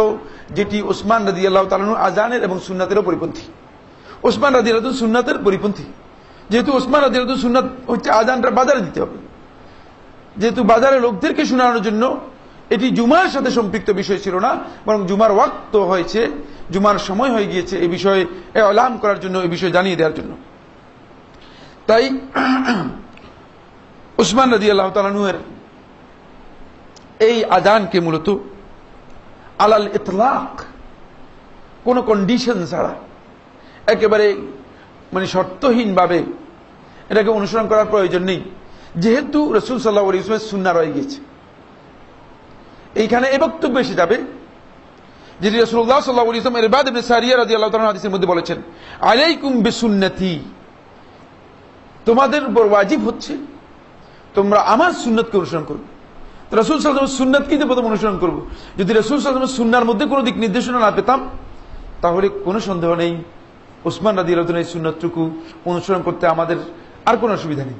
যেটি ওসমান রাদিয়াল্লাহু তাআলা আনহু আজানের এবং সুন্নাতেরও পরিপন্থী। ওসমান রাদিয়াল্লাহু তাআলা সুন্নাতের পরিপন্থী, যেহেতু ওসমান রাদিয়াল্লাহু তাআলা সুন্নাত হচ্ছে আজানটা বাজারে দিতে হবে, যেহেতু বাজারে লোকদেরকে শোনানোর জন্য এটি জুমার সাথে সম্পৃক্ত বিষয় ছিল না, বরং জুমার ওয়াক্ত হয়েছে, জুমার সময় হয়ে গিয়েছে, এই বিষয়ে এলান করার জন্য, এই বিষয়ে জানিয়ে দেওয়ার জন্য। তাই ওসমান রাদিয়াল্লাহু তাআলা আনহু এর এই আজানকে মূলত আলাল ইতলাক, কোন কন্ডিশন ছাড়া, একেবারে মানে শর্তহীন ভাবে এটাকে অনুসরণ করার প্রয়োজন নেই, যেহেতু রাসূল সাল্লাল্লাহু আলাইহি ওয়াসাল্লামের সুন্নাহ রয়ে গেছে। এইখানে এই বক্তব্য এসে যাবে যেটি রাসূলুল্লাহ সাল্লাল্লাহু আলাইহি ওয়াসাল্লাম ইরবাদ ইবনে সারিয়া রাদিয়াল্লাহু তাআলা হাদিসের মধ্যে বলেছেন, আলাইকুম বিসুন্নতি, তোমাদের উপর ওয়াজিব হচ্ছে তোমরা আমার সুন্নাতকে অনুসরণ করবে। রাসূল সাল্লাল্লাহু আলাইহি ওয়াসাল্লামের সুন্নাতকেই তো প্রথম অনুসরণ করব। যদি রাসূল সাল্লাল্লাহু আলাইহি ওয়াসাল্লামের সুন্নাহর মধ্যে কোনো দিক নির্দেশনা না পেতাম, তাহলে কোনো সন্দেহ নেই ওসমান রাদিয়াল্লাহু তাআলা এই সুন্নাতটুকু অনুসরণ করতে আমাদের আর কোনো অসুবিধা নেই।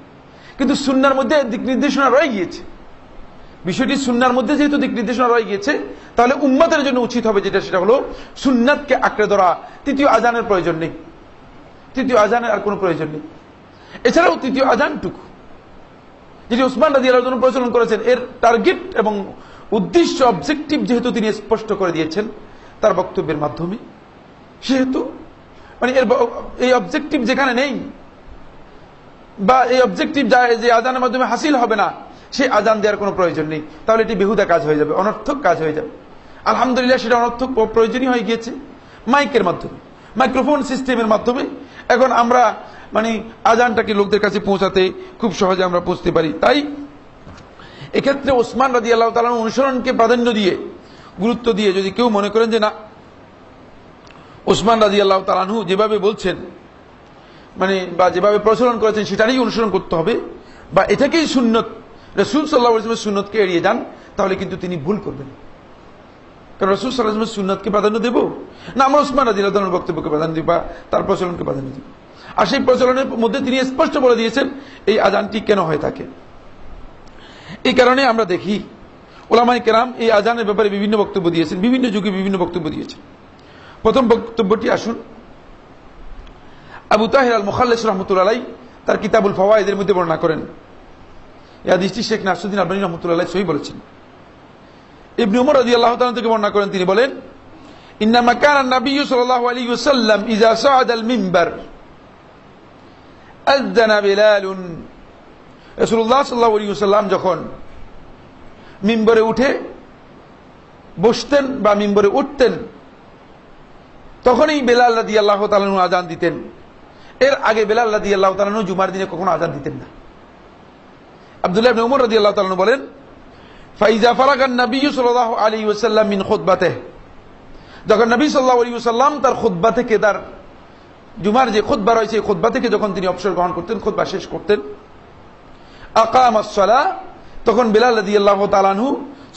কিন্তু সুন্নাহর মধ্যে দিক নির্দেশনা রয়ে গিয়েছে, বিষয়টি সুন্নাহর মধ্যে যেহেতু দিক নির্দেশনা রয়ে গিয়েছে, তাহলে উম্মতের জন্য উচিত হবে যেটা, সেটা হলো সুন্নাতকে আঁকড়ে ধরা। তৃতীয় আজানের প্রয়োজন নেই, তৃতীয় আজানের আর কোনো প্রয়োজন নেই। এছাড়াও তৃতীয় আজানটুকু যেটি ওসমান রাদিয়াল্লাহু তাআলা প্রচলন করেছেন, এর টার্গেট এবং উদ্দেশ্য, অবজেক্টিভ যেহেতু তিনি স্পষ্ট করে দিয়েছেন তার বক্তব্যের মাধ্যমে, সেহেতু মানে এই অবজেক্টিভ যেখানে নেই, বা এই অবজেক্টিভ যে আজানের মাধ্যমে হাসিল হবে না, সেই আজান দেওয়ার কোনো প্রয়োজন নেই। তাহলে এটি বেহুদা কাজ হয়ে যাবে, অনর্থক কাজ হয়ে যাবে। আলহামদুলিল্লাহ সেটা অনর্থক প্রয়োজনই হয়ে গিয়েছে মাইকের মাধ্যমে, মাইক্রোফোন সিস্টেমের মাধ্যমে। এখন আমরা মানে আজানটাকে লোকদের কাছে পৌঁছাতে খুব সহজে আমরা পৌঁছতে পারি। তাই এক্ষেত্রে ওসমান রাদিয়াল্লাহু তাআলা অনুসরণকে প্রাধান্য দিয়ে, গুরুত্ব দিয়ে, যদি কেউ মনে করেন যে না, ওসমান রাদিয়াল্লাহু তাআলা আনহু যেভাবে বলছেন মানে বা যেভাবে প্রচলন করেছেন সেটারই অনুসরণ করতে হবে, বা এটাকেই সুন্নত, রাসূল সাল্লাল্লাহু আলাইহি ওয়াসাল্লামের সুন্নতকে এড়িয়ে যান, তাহলে কিন্তু তিনি ভুল করবেন। কারণ রাসূল সাল্লাল্লাহু আলাইহি ওয়াসাল্লামের সুন্নতকে প্রাধান্য দেব না, আমরা ওসমান রাদিয়াল্লাহু তাআলার বক্তব্যকে প্রাধান্য দিব, বা তার প্রচলনকে প্রাধান্য দিব। আর সেই প্রচলনের মধ্যে তিনি স্পষ্ট বলে দিয়েছেন এই আজানটি কেন হয়ে থাকে। এই কারণে আমরা দেখি উলামায়ে কেরাম এই আজানের ব্যাপারে বিভিন্ন বক্তব্য দিয়েছেন, বিভিন্ন যুগে বিভিন্ন বক্তব্য দিয়েছেন। প্রথম বক্তব্যটি আসুন, আবু তাহির আল মুখাল্লিস রাহমাতুল্লাহ আলাইহি তার কিতাবুল ফাওয়ায়েদের মধ্যে বর্ণনা করেন। এই হাদিসটি শেখ নাসরুদ্দিন আলবানী রাহমাতুল্লাহ আলাইহি সহিহ বলেছেন। ইবনে উমর রাদিয়াল্লাহু তাআলা থেকে বর্ণনা করেন, তিনি বলেন, ইন্নামা কানা নবী সাল্লাল্লাহু আলাইহি ওয়াসাল্লাম ইযা সাআদা আল মিম্বার আযানা বিলালুন, রাসূলুল্লাহ সাল্লাল্লাহু আলাইহি ওয়াসাল্লাম যখন মিম্বরে উঠে বসতেন বা মিম্বরে উঠতেন, তখনই বেলাল রাদিয়াল্লাহু তাআলা আনহু আযান দিতেন। এর আগে বেলাল রাদিয়াল্লাহু তাআলা আনহু জুমার দিনে কখনো আযান দিতেন না। আব্দুল্লাহ ইবনে উমর রাদিয়াল্লাহু তাআলা আনহু বলেন, ফাইজা ফারাগান নবী সাল্লাল্লাহু আলাইহি ওয়াসাল্লাম মিন খুতবাতিহি, যখন নবী সাল্লাল্লাহু আলাইহি ওয়াসাল্লাম তার খুতবা থেকে, তার জুমার যে খুতবা রয়েছে এই খুতবা থেকে যখন তিনি অবসর গ্রহণ করতেন, খুতবা শেষ করতেন, আকামাস সালাহ, তখন বেলাল রাদিয়াল্লাহু তাআলা আনহু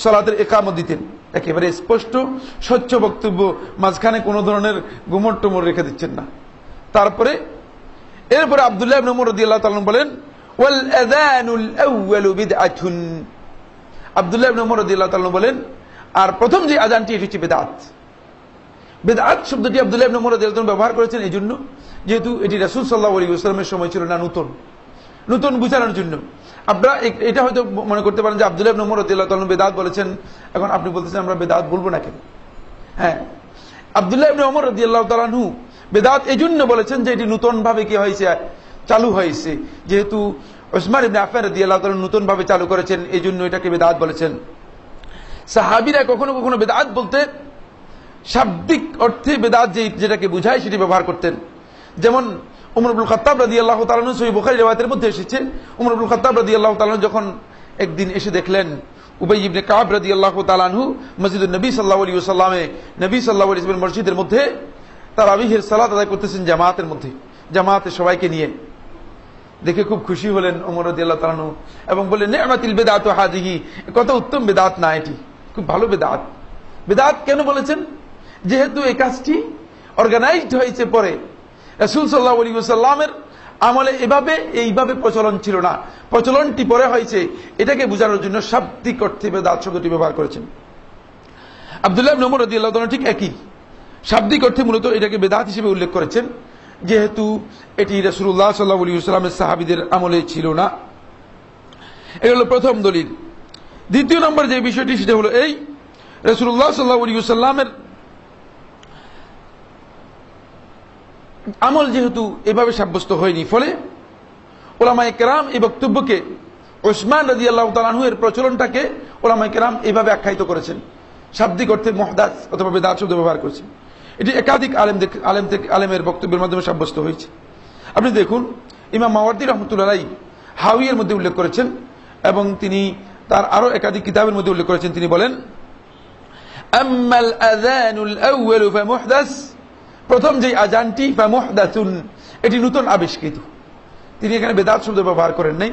সালাতের ইকামত দিতেন। একেবারে স্পষ্ট স্বচ্ছ বক্তব্য, মাঝখানে কোনো ধরনের গুমর টুমর রেখে দিচ্ছেন না। তারপরে এরপরে আব্দুল্লাহ ইবনে উমর রাদিয়াল্লাহু তাআলা বলেন, ওয়াল আযানুল আউয়ালু বিদআতুন, আব্দুল্লাহ ইবনে উমর রাদিয়াল্লাহু তাআলা বলেন, আর প্রথম যে আযানটি এটি হচ্ছে বিদআত। বিদআত শব্দটি আব্দুল্লাহ ইবনে উমর রাদিয়াল্লাহু তাআলা ব্যবহার করেছেন এই জন্য, যেহেতু এটি রাসূল সাল্লাল্লাহু আলাইহি ওয়াসাল্লামের সময় ছিল না, নতুন বুঝানোর জন্য। আপনারা এটা হয়তো মনে করতে পারেন যে আব্দুল্লাহ ইবনে উমর রাদিয়াল্লাহু তাআলা বিদআত বলেছেন, এখন আপনি বলতেছেন আমরা বিদআত বলবো না কেন? হ্যাঁ, আব্দুল্লাহ ইবনে উমর রাদিয়াল্লাহু তাআলা আনহু বিদআত এজন্য বলেছেন যে এটি নতুন ভাবে কি হয়েছে, চালু হয়েছে, যেহেতু উসমান ইবনে আফফান রাদিয়াল্লাহু তাআলা নতুন ভাবে চালু করেছেন, এজন্য এটাকে বিদআত বলেছেন। সাহাবীরা কখনো কখনো বিদআত বলতে শাব্দিক অর্থে বিদআত যেটাকে বোঝায় সেটি ব্যবহার করতেন। যেমন উমর ইবনুল খাত্তাব রাদিয়াল্লাহু তাআলা আনহু সহিহ বুখারী riwayat-এর মধ্যে এসেছে, উমর ইবনুল খাত্তাব রাদিয়াল্লাহু তাআলা আনহু যখন একদিন এসে দেখলেন উবাই ইবনে কাব রাদিয়াল্লাহু তাআলা আনহু মসজিদুন নবী সাল্লাল্লাহু আলাইহি ওয়াসাল্লামে নবী সাল্লাল্লাহু আলাইহি ওয়াসাল্লামের মসজিদের মধ্যে তারাবিহের সালাত আদায় করতেছেন জামাতের মধ্যে, জামাতে সবাইকে নিয়ে। দেখে খুব খুশি হলেন ওমর রাদিয়াল্লাহু তাআলা আনহু এবং বললেন, নি'মাতিল বিদআতু হাযিহি, কত উত্তম বিদআত না এটি, খুব ভালো বিদআত। বিদআত কেন বলেছেন? যেহেতু এই কাজটি অর্গানাইজড হয়েছে পরে, রাসূল সাল্লাল্লাহু আলাইহি ওয়াসাল্লামের আমলে এইভাবে প্রচলন ছিল না, প্রচলনটি পরে হয়েছে, এটাকে বোঝানোর জন্য শাব্দিক অর্থে বিদআত শব্দটি ব্যবহার করেছেন। আব্দুল্লাহ ইবনে উমর রাদিয়াল্লাহু তাআলা ঠিক একই শাব্দিক অর্থে মূলত এটাকে বিদআত হিসেবে উল্লেখ করেছেন, যেহেতু এটি রাসূলুল্লাহ সাল্লাল্লাহু আলাইহি ওয়াসাল্লামের সাহাবীদের আমলে ছিল না। এটা হলো প্রথম দলিল। দ্বিতীয় নম্বর যে বিষয়টি সেটা হলো এই, রাসূলুল্লাহ সাল্লাল্লাহু আলাইহি ওয়াসাল্লামের আমল যেহেতু এভাবে সাব্যস্ত হয়নি, ফলে উলামায়ে কেরাম এই বক্তব্যকে, উসমান রাদিয়াল্লাহু তাআলা আনহু এর প্রচলনটাকে উলামায়ে কেরাম এইভাবে আখ্যায়িত করেছেন, শাব্দিক অর্থে মুহদাস অথবা বিদআত শব্দ ব্যবহার করেছেন। এটি একাধিক আলেমের বক্তব্যের মাধ্যমে সাব্যস্ত হয়েছে। আপনি দেখুন, ইমাম মাওয়ারদি রাহমাতুল্লাহ আলাইহি হাওয়িয়ের মধ্যে উল্লেখ করেছেন এবং তিনি তার আরো একাধিক কিতাবের মধ্যে উল্লেখ করেছেন। তিনি বলেন, আম্মাল আযানুল আউয়ালু ফামুহদাস, প্রথম যে আযানটি ফামুহদাসুন, এটি নতুন আবিষ্কৃত। তিনি এখানে বিদআত শব্দ ব্যবহার করেন নাই,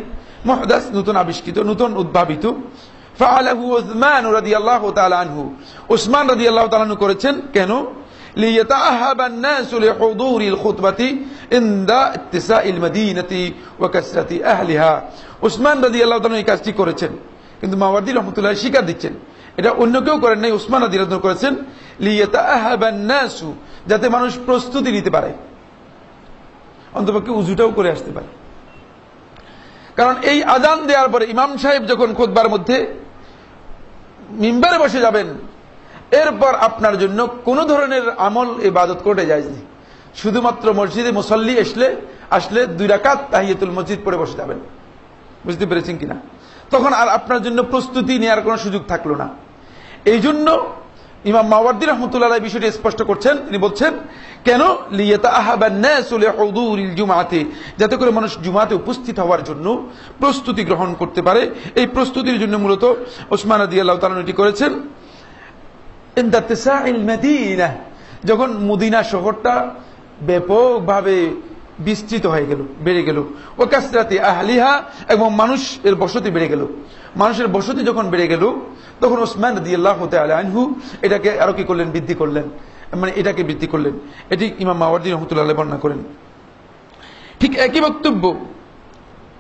মুহদাস নতুন আবিষ্কৃত, নতুন উদ্ভাবিত। ফাআলাহু উসমান রাদিয়াল্লাহু তাআলা আনহু, উসমান রাদিয়াল্লাহু তাআলা আনহু করেছেন। কেন? লিয়াতাআহাবা আন-নাসু লিহুদুরিল খুতবাতি ইনদা ইত্তিসাইল মাদিনাতি ওয়া কাসরাতি আহলিহা। উসমান রাদিয়াল্লাহু তাআলা এই কাজটি করেছেন, কিন্তু মাওয়ারদি রাহমাতুল্লাহ স্বীকার দিচ্ছেন এটা অন্য কেউ করেন নাই, উসমান রাদিয়াল্লাহু তাআলা করেছেন। লিয়াতাআহাবা আন-নাসু, যাতে মানুষ প্রস্তুতি নিতে পারে, অন্তপক্ষে উযুটাও করে আসতে পারে। কারণ এই আযান দেওয়ার পরে ইমাম সাহেব যখন খুতবার মধ্যে মিম্বারে বসে যাবেন, এরপর আপনার জন্য কোন ধরনের আমল ইবাদত করতে জায়েজ নেই। শুধুমাত্র মসজিদে মুসল্লি আসলে 2 রাকাত তাহিয়াতুল মসজিদ পড়ে বসে যাবেন। বুঝতে পেরেছেন কিনা? তখন আর আপনার জন্য প্রস্তুতি নেওয়ার কোনো সুযোগ থাকলো না। এই জন্য ইমাম মাওয়ারদি রাহমাতুল্লাহ আলাইহি বিষয়টি স্পষ্ট করছেন। তিনি বলছেন, কেন? লিয়াতাআহাবান নাসু লিহুদুরিল জুমআতি, যাতে করে মানুষ জুমাতে উপস্থিত হওয়ার জন্য প্রস্তুতি গ্রহণ করতে পারে। এই প্রস্তুতির জন্য মূলত উসমান রাদিয়াল্লাহু তাআলা এটি করেছেন। ইনদা ইত্তিসাইল মাদিনা, যখন মদিনা শহরটা ব্যাপকভাবে বিস্তৃত হয়ে গেল, বেড়ে গেল, ও কাসরাতি আহলিহা, এবং মানুষের বসতি বেড়ে গেল। মানুষের বসতি যখন বেড়ে গেল, তখন উসমান রাদিয়াল্লাহু তাআলা আনহু এটাকে আরো কি করলেন? বৃদ্ধি করলেন, মানে এটাকে বৃদ্ধি করলেন। এটি ইমাম মাওয়ারদি রাহমাতুল্লাহ আলাইহি বর্ণনা করেন। ঠিক একই বক্তব্য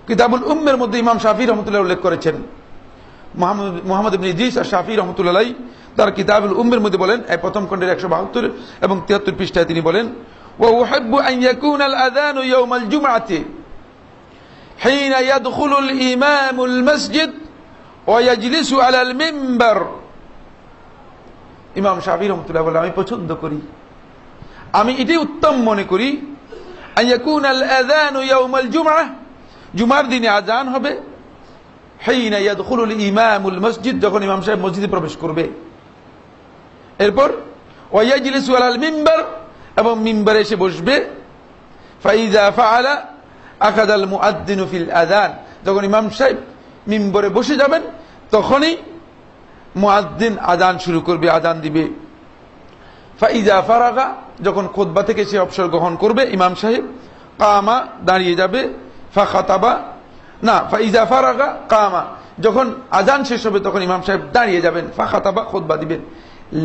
কিতাবুল উম্মের মধ্যে ইমাম শাফিঈ রাহমাতুল্লাহ উল্লেখ করেছেন। মুহাম্মদ ইবনে ইদ্রিস আশ-শাফিঈ রাহমাতুল্লাহ আলাইহি তার কিতাবুল উম্মের মধ্যে বলেন, এই প্রথম খণ্ডের 172 এবং 73 পৃষ্ঠায় তিনি বলেন, ওয়া উহিব্বু আন ইয়াকুনা আল-আযানু ইয়াওমাল জুমআতি হিনা ইয়াদখুলুল ইমামুল মাসজিদ ওয়া ইয়াজলিসু আলাল মিম্বার। ইমাম শাফিঈ রাহমাতুল্লাহ বলেন, আমি পছন্দ করি, আমি এটাই উত্তম মনে করি, আন ইয়াকুনা আল-আযানু ইয়াওমাল জুমআহ, জুমার দিনে আযান হবে, হিনা ইয়াদখুলুল ইমামুল মাসজিদ, যখন ইমাম সাহেব মসজিদে প্রবেশ করবে। এরপর ওয়া ইয়াজলিসু আলাল মিম্বার, এবং মিম্বারে এসে বসবে। ফাইযা ফাআলা আখাযাল মুআদ্দিনু ফিল আযান, যখন ইমাম সাহেব মিম্বরে বসে যাবেন, তখনই মুআদ্দিন আযান শুরু করবে, আযান দিবে। ফাইযা ফারাগা, যখন খুতবা থেকে সে অবসর গ্রহণ করবে ইমাম সাহেব, কামা, দাঁড়িয়ে যাবে, ফাখাতাবা, না ফাইযা ফারাগা কামা, যখন আযান শেষ হবে তখন ইমাম সাহেব দাঁড়িয়ে যাবেন, ফাখাতাবা, খুতবা দিবেন।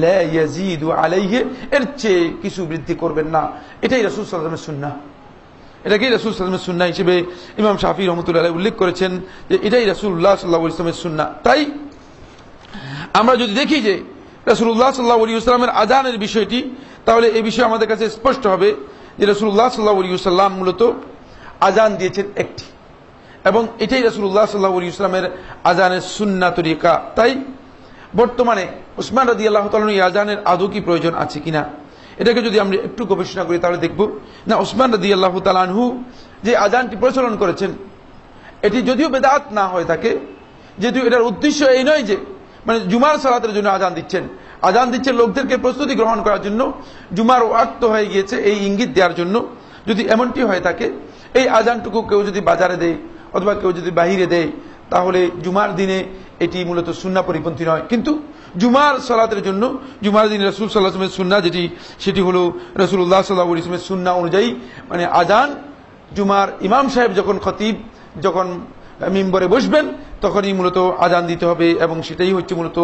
লা ইয়াজিদু আলাইহি, এর চেয়ে কিছু বৃদ্ধি করবেন না। এটাই রাসূল সাল্লাল্লাহু আলাইহি ওয়াসাল্লামের সুন্নাহ। এটাকেই রাসূল সাল্লাল্লাহু আলাইহি ওয়াসাল্লামের সুন্নাহ হিসেবে ইমাম শাফিঈ রাহমাতুল্লাহ আলাইহি উল্লেখ করেছেন যে এটাই রাসূলুল্লাহ সাল্লাল্লাহু আলাইহি ওয়াসাল্লামের সুন্নাহ। তাই আমরা যদি দেখি যে রাসূলুল্লাহ সাল্লাল্লাহু আলাইহি ওয়াসাল্লামের আযানের বিষয়টি, তাহলে এই বিষয়ে আমাদের কাছে স্পষ্ট হবে যে রাসূলুল্লাহ সাল্লাল্লাহু আলাইহি ওয়াসাল্লাম মূলত আযান দিয়েছেন একটি, এবং এটাই রাসূলুল্লাহ সাল্লাল্লাহু আলাইহি ওয়াসাল্লামের আযানের সুন্নাহ তরিকা। তাই বর্তমানে উসমান রাদিয়াল্লাহু তাআলা এই আযানের আদৌ কি প্রয়োজন আছে কিনা, এটাকে যদি আমরা একটু গবেষণা করি তাহলে দেখব না, উসমান রাদিয়াল্লাহু তাআলা আনহু যে আযানটি প্রচলন করেছেন, এটি যদিও বেদাত না হয়ে থাকে, যেহেতু এটার উদ্দেশ্য এই নয় যে মানে জুমার সালাতের জন্য আযান দিচ্ছেন লোকদেরকে প্রস্তুতি গ্রহণ করার জন্য, জুমার ওয়াক্ত হয়ে গিয়েছে এই ইঙ্গিত দেওয়ার জন্য, যদি এমনটি হয়ে থাকে, এই আজানটুকু কেউ যদি বাজারে দেয় অথবা কেউ যদি বাহিরে দেয়, তাহলে জুমার দিনে এটি মূলত সুন্নাহ পরিপন্থী নয়। কিন্তু জুমার সালাতের জন্য জুমার দিনে রাসূল সাল্লাল্লাহু আলাইহি ওয়াসাল্লামের সুন্নাহ যেটি, সেটি হলো রাসূলুল্লাহ সাল্লাল্লাহু আলাইহি ওয়াসাল্লামের সুন্নাহ অনুযায়ী মানে আজান জুমার ইমাম সাহেব যখন খতিব যখন মিম্বরে বসবেন তখনই মূলত আজান দিতে হবে, এবং সেটাই হচ্ছে মূলত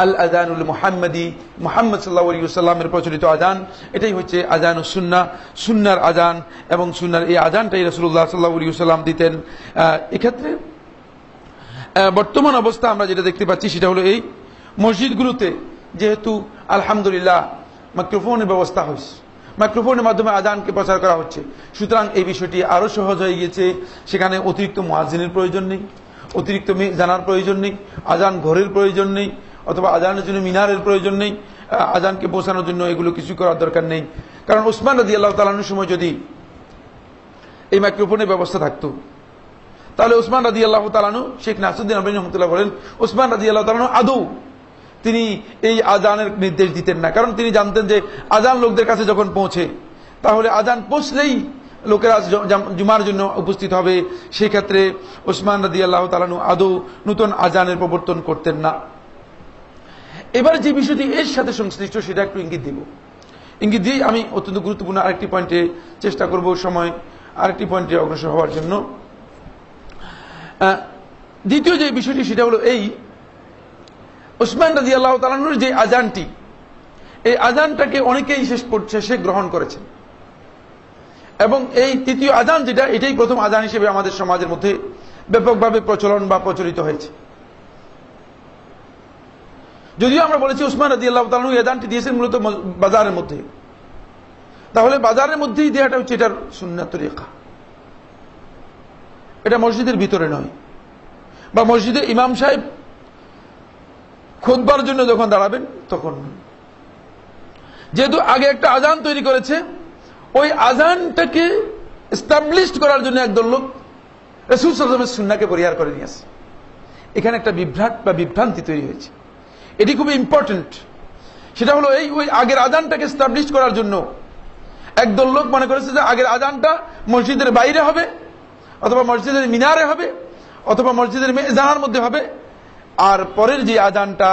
আল আযানুল মুহাম্মাদি, মুহাম্মদ সাল্লাল্লাহু আলাইহি ওয়াসাল্লামের প্রচলিত আজান। এটাই হচ্ছে আজানুস সুন্নাহ, সুন্নাহর আজান, এবং সুন্নাহর এই আজানটাই রাসূলুল্লাহ সাল্লাল্লাহু আলাইহি ওয়াসাল্লাম দিতেন। এক্ষেত্রে বর্তমান অবস্থা আমরা যেটা দেখতে পাচ্ছি সেটা হলো এই মসজিদগুলোতে যেহেতু আলহামদুলিল্লাহ মাইক্রোফোনের ব্যবস্থা হয়েছে, মাইক্রোফোনের মাধ্যমে আজানকে প্রচার করা হচ্ছে, সুতরাং এই বিষয়টি আরো সহজ হয়ে গিয়েছে। সেখানে অতিরিক্ত মুয়াজ্জিনের প্রয়োজন নেই, অতিরিক্ত জানার প্রয়োজন নেই, আজান ঘরের প্রয়োজন নেই, অথবা আজানের জন্য মিনারের প্রয়োজন নেই, আজানকে পৌঁছানোর জন্য এগুলো কিছু করার দরকার নেই। কারণ উসমান রাদিয়াল্লাহু তাআলা আনহুর সময় যদি এই মাইক্রোফোনের ব্যবস্থা থাকতো, তাহলে উসমান রাদিয়াল্লাহু তাআলা আনহু, শেখ নাসিরউদ্দিন আলবানী রাহমাতুল্লাহ বলেন, উসমান রাদিয়াল্লাহু তাআলা আনহু আদৌ তিনি এই আজানের নির্দেশ দিতেন না। কারণ তিনি জানতেন যে আজান লোকদের কাছে যখন পৌঁছে, তাহলে আজান পৌঁছলেই লোকেরা জুমার জন্য উপস্থিত হবে। সেই ক্ষেত্রে উসমান রাদিয়াল্লাহু তাআলা আনহু আদৌ নতুন আজানের প্রবর্তন করতেন না। এবার যে বিষয়টি এর সাথে সংশ্লিষ্ট সেটা একটু ইঙ্গিত দিব। ইঙ্গিত দিয়ে আমি অত্যন্ত গুরুত্বপূর্ণ আরেকটি পয়েন্টে চেষ্টা করব সময় আরেকটি পয়েন্টে অগ্রসর হওয়ার জন্য। দ্বিতীয় যে বিষয়টি সেটা হলো এই উসমান রাদিয়াল্লাহু তাআলা আনহুর যে আজানটি, এই আজানটাকে অনেকেই শেষে গ্রহণ করেছেন, এবং এই তৃতীয় আজান যেটা, এটাই প্রথম আজান হিসেবে আমাদের সমাজের মধ্যে ব্যাপকভাবে প্রচলন বা প্রচলিত হয়েছে। যদিও আমরা বলেছি উসমান রাদিয়াল্লাহু তাআলা আনহু আযানটি দিয়েছেন মূলত বাজারের মধ্যে, তাহলে বাজারের মধ্যেই দেওয়াটা হচ্ছে এটার সুন্নাত তরিকা, এটা মসজিদের ভিতরে নয়। বা মসজিদে ইমাম সাহেব খুতবার জন্য যখন দাঁড়াবেন তখন, যেহেতু আগে একটা আজান তৈরি করেছে, ওই আজানটাকে এস্টাবলিশ করার জন্য একদল লোক রাসূল সাল্লাল্লাহু আলাইহি ওয়াসাল্লামের সুন্নাহকে পরিহার করে নিয়ে আসে। এখানে একটা বিভ্রাট বা বিভ্রান্তি তৈরি হয়েছে, এটি খুবই ইম্পর্টেন্ট। সেটা হলো এই ওই আগের আজানটাকে এস্টাবলিশ করার জন্য একদল লোক মনে করেছে যে আগের আজানটা মসজিদের বাইরে হবে, অথবা মসজিদের মিনারে হবে, অথবা মসজিদের মেজানার মধ্যে হবে, আর পরের যে আজানটা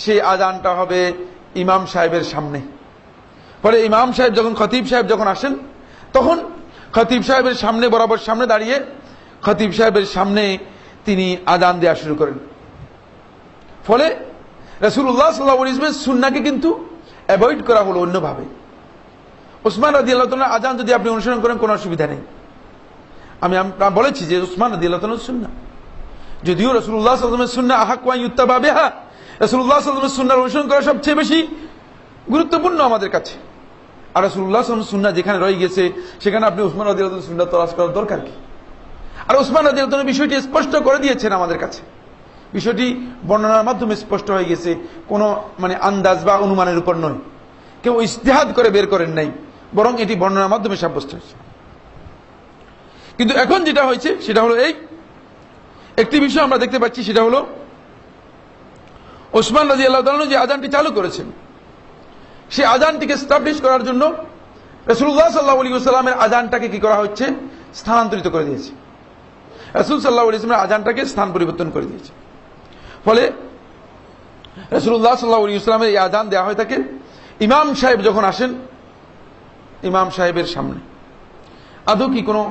সেই আজানটা হবে ইমাম সাহেবের সামনে। ফলে ইমাম সাহেব যখন খতিব সাহেব যখন আসেন, তখন খতিব সাহেবের সামনে বরাবর সামনে দাঁড়িয়ে খতিব সাহেবের সামনে তিনি আজান দেওয়া শুরু করেন। ফলে রাসূলুল্লাহ সাল্লাল্লাহু আলাইহি ওয়াসাল্লামের সুন্নাহকে কিন্তু অ্যাভয়েড করা হলো অন্যভাবে। উসমান রাদিয়াল্লাহু তাআলা আজান যদি আপনি অনুসরণ করেন কোনো অসুবিধা নেই। আমি বলেছি যে উসমান রাদিয়াল্লাহু তাআলার সুন্নাহ, যদিও রাসূলুল্লাহ সাল্লাল্লাহু আলাইহি ওয়াসাল্লামের সুন্নাহ আহাক্কু আন ইত্তাবা বিহা, রাসূলুল্লাহ সাল্লাল্লাহু আলাইহি ওয়াসাল্লামের সুন্নাহ অনুসরণ করা সবচেয়ে বেশি গুরুত্বপূর্ণ আমাদের কাছে। আর রাসূলুল্লাহ সাল্লাল্লাহু আলাইহি ওয়াসাল্লামের সুন্নাহ যেখানে রয়ে গেছে, সেখানে আপনি উসমান রাদিয়াল্লাহু তাআলার সুন্নাহ তলাশ করার দরকার কি? আর উসমান রাদিয়াল্লাহু তাআলা বিষয়টি স্পষ্ট করে দিয়েছেন আমাদের কাছে, বিষয়টি বর্ণনার মাধ্যমে স্পষ্ট হয়ে গেছে, কোন মানে আন্দাজ বা অনুমানের উপর নয়, কেউ ইজতিহাদ করে বের করেন নাই, বরং এটি বর্ণনার মাধ্যমে সাব্যস্ত হয়েছে। কিন্তু এখন যেটা হয়েছে সেটা হলো এই একটি বিষয় আমরা দেখতে পাচ্ছি, সেটা হলো উসমান রাদিয়াল্লাহু তাআলা যে আজানটি চালু করেছেন, সেই আজানটিকে এস্টাবলিশ করার জন্য রাসূলুল্লাহ সাল্লাল্লাহু আলাইহি ওয়াসাল্লামের আজানটাকে কি করা হচ্ছে, স্থানান্তরিত করে দিয়েছে। রাসূল সাল্লাল্লাহু আলাইহি ওয়াসাল্লামের আজানটাকে স্থান পরিবর্তন করে দিয়েছে। ফলে রাসূলুল্লাহ সাল্লাল্লাহু আলাইহি ওয়াসাল্লামের এই আজান দেওয়া হয় থাকে ইমাম সাহেব যখন আসেন, ইমাম সাহেবের সামনে। আদৌ কি কোনো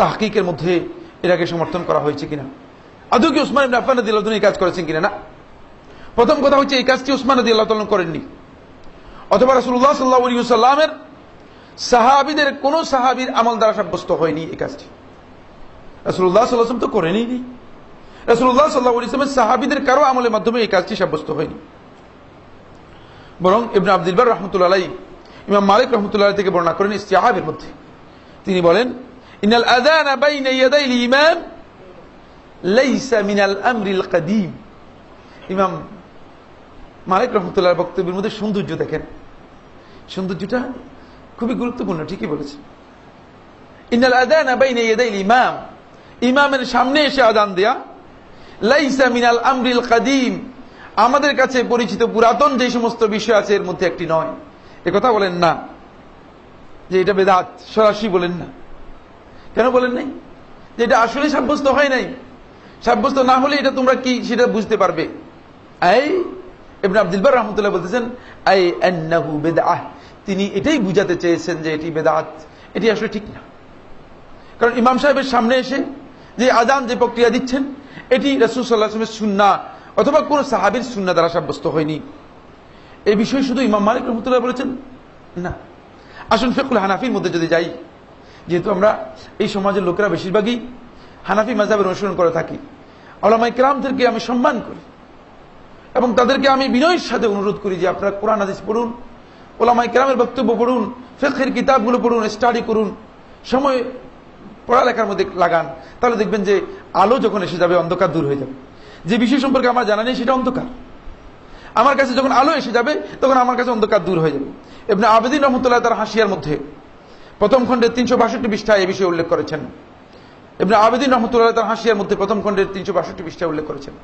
তাহকিকের মধ্যে এটাকে সমর্থন করা হয়েছে কিনা, আদৌ কি উসমান ইবনে আফফান রাদিয়াল্লাহু তাআলা এই কাজ করেছেন কিনা? না। প্রথম কথা হচ্ছে এই কাজটি উসমান রাদিয়াল্লাহু তাআলা করেননি, অথবা রাসূলুল্লাহ সাল্লাল্লাহু আলাইহি ওয়াসাল্লামের সাহাবীদের কোন সাহাবীর আমল দ্বারা সাব্যস্ত হয়নি এই কাজটি। রাসূলুল্লাহ সাল্লাল্লাহু আলাইহি ওয়াসাল্লাম তো করেনই নি, রাসূলুল্লাহ সাল্লাল্লাহু আলাইহি ওয়াসাল্লামের সাহাবীদের কারো আমলের মাধ্যমে এই কাজটি সাব্যস্ত হয়নি। বরং ইবনে আব্দুল বার রাহমাতুল্লাহ আলাইহি ইমাম মালিক রাহমাতুল্লাহ আলাইহি থেকে বর্ণনা করেন ইস্তিআবের মধ্যে, তিনি বলেন ইন্নাল আযানা বাইনা ইয়াদাইল ইমাম লাইসা মিনাল আমরিল কাদীম। ইমাম মালিক রাহমাতুল্লাহর বক্তব্যের মধ্যে সৌন্দর্য দেখেন, সৌন্দর্যটা খুবই গুরুত্বপূর্ণ, ঠিকই বলেছেন। ইন্নাল আযানা বাইনা ইয়াদাইল ইমাম, ইমামের সামনে এসে আযান দেয়া, লাইসা মিনাল আমরিল কাদীম, আমাদের কাছে পরিচিত পুরাতন যে সমস্ত বিষয় আছে এর মধ্যে একটি নয়। একথা বলেন না, যে এটা বেদাত, সরাসরি বলেন না। কেন বলেন নাই? যে এটা আসলে সাব্যস্ত হয় নাই। সাব্যস্ত না হলে এটা তোমরা কি সেটা বুঝতে পারবে। এই ইবনে আব্দুল বার রাহমাতুল্লাহ বলতেছেন আই আন্নাহু বিদআহ, তিনি এটাই বুঝাতে চেয়েছেন যে এটি বেদাত, এটি আসলে ঠিক না। কারণ ইমাম সাহেবের সামনে এসে যে আযান যে প্রক্রিয়া দিচ্ছেন এটি রাসূল সাল্লাল্লাহু আলাইহি ওয়াসাল্লামের সুন্নাহ অথবা কোন সাহাবীর সুন্নাহ দ্বারা সাব্যস্ত হয়নি। এই বিষয়ে শুধু ইমাম মালিক রাহমাতুল্লাহ বলেছেন না। আসুন ফিকহুল হানাফির মধ্যে যদি যাই, যেহেতু আমরা এই সমাজের লোকেরা বেশিরভাগই হানাফি মাযহাবের অনুসরণ করে থাকি, উলামায়ে কেরামদেরকে আমি সম্মান করি এবং তাদেরকে আমি বিনয়ের সাথে অনুরোধ করি যে আপনারা কোরআন হাদিস পড়ুন, উলামায়ে কেরামের বক্তব্য পড়ুন, ফিকহের কিতাবগুলো পড়ুন, স্টাডি করুন, সময় পড়ালেখার মধ্যে লাগান। তাহলে দেখবেন যে আলো যখন এসে যাবে অন্ধকার দূর হয়ে যাবে। যে বিষয় সম্পর্কে আমার জানা নেই সেটা অন্ধকার, আমার কাছে যখন আলো এসে যাবে তখন আমার কাছে অন্ধকার দূর হয়ে যাবে। ইবনে আবিদিন রাহমাতুল্লাহ তার হাসিয়ার মধ্যে প্রথম খণ্ডের 362 পৃষ্ঠায় এই বিষয়ে উল্লেখ করেছেন। ইবনে আবিদিন রাহমাতুল্লাহ তার হাসিয়ার মধ্যে প্রথম খণ্ডের 362 পৃষ্ঠায় উল্লেখ করেছেন।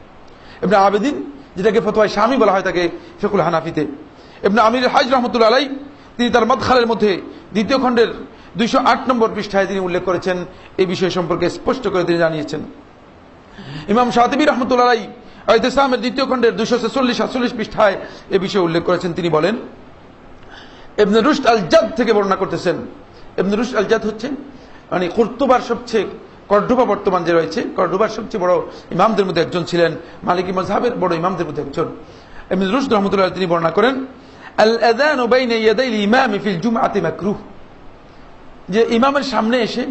ইবনে আবিদিন, যেটাকে ফতোয়ায়ে শামী বলা হয় তাকে ফিকহুল হানাফিতে, ইবনে আমির হাজ রাহমাতুল্লাহ আলাইহি তিনি তার মাদখালের মধ্যে দ্বিতীয় খণ্ডের 208 নম্বর পৃষ্ঠায় তিনি উল্লেখ করেছেন। এই বিষয় সম্পর্কে স্পষ্ট করে তিনি জানিয়েছেন। ইমাম শাতিবী রাহমাতুল্লাহ আলাইহি ইতিসামের দ্বিতীয় খণ্ডের 246-48 পৃষ্ঠায় এই বিষয়ে উল্লেখ করেছেন। তিনি বলেন, ইবনে রুশদ আল জাদ থেকে বর্ণনা করতেছেন। ইবনে রুশদ আল জাদ হচ্ছেন মানে কুরতুবার সবচেয়ে কর্ডোবা বর্তমান যে রয়েছে কর্ডোবার সবচেয়ে বড় ইমামদের মধ্যে একজন ছিলেন, মালিকি মাযহাবের বড় ইমামদের মধ্যে একজন। ইবনে রুশদ রাহমাতুল্লাহ তিনি বর্ণনা করেন, আল আযানু বাইনা ইয়াদাইল ইমাম ফিল জুমআতি মাকরুহ, যে ইমামের সামনে এসে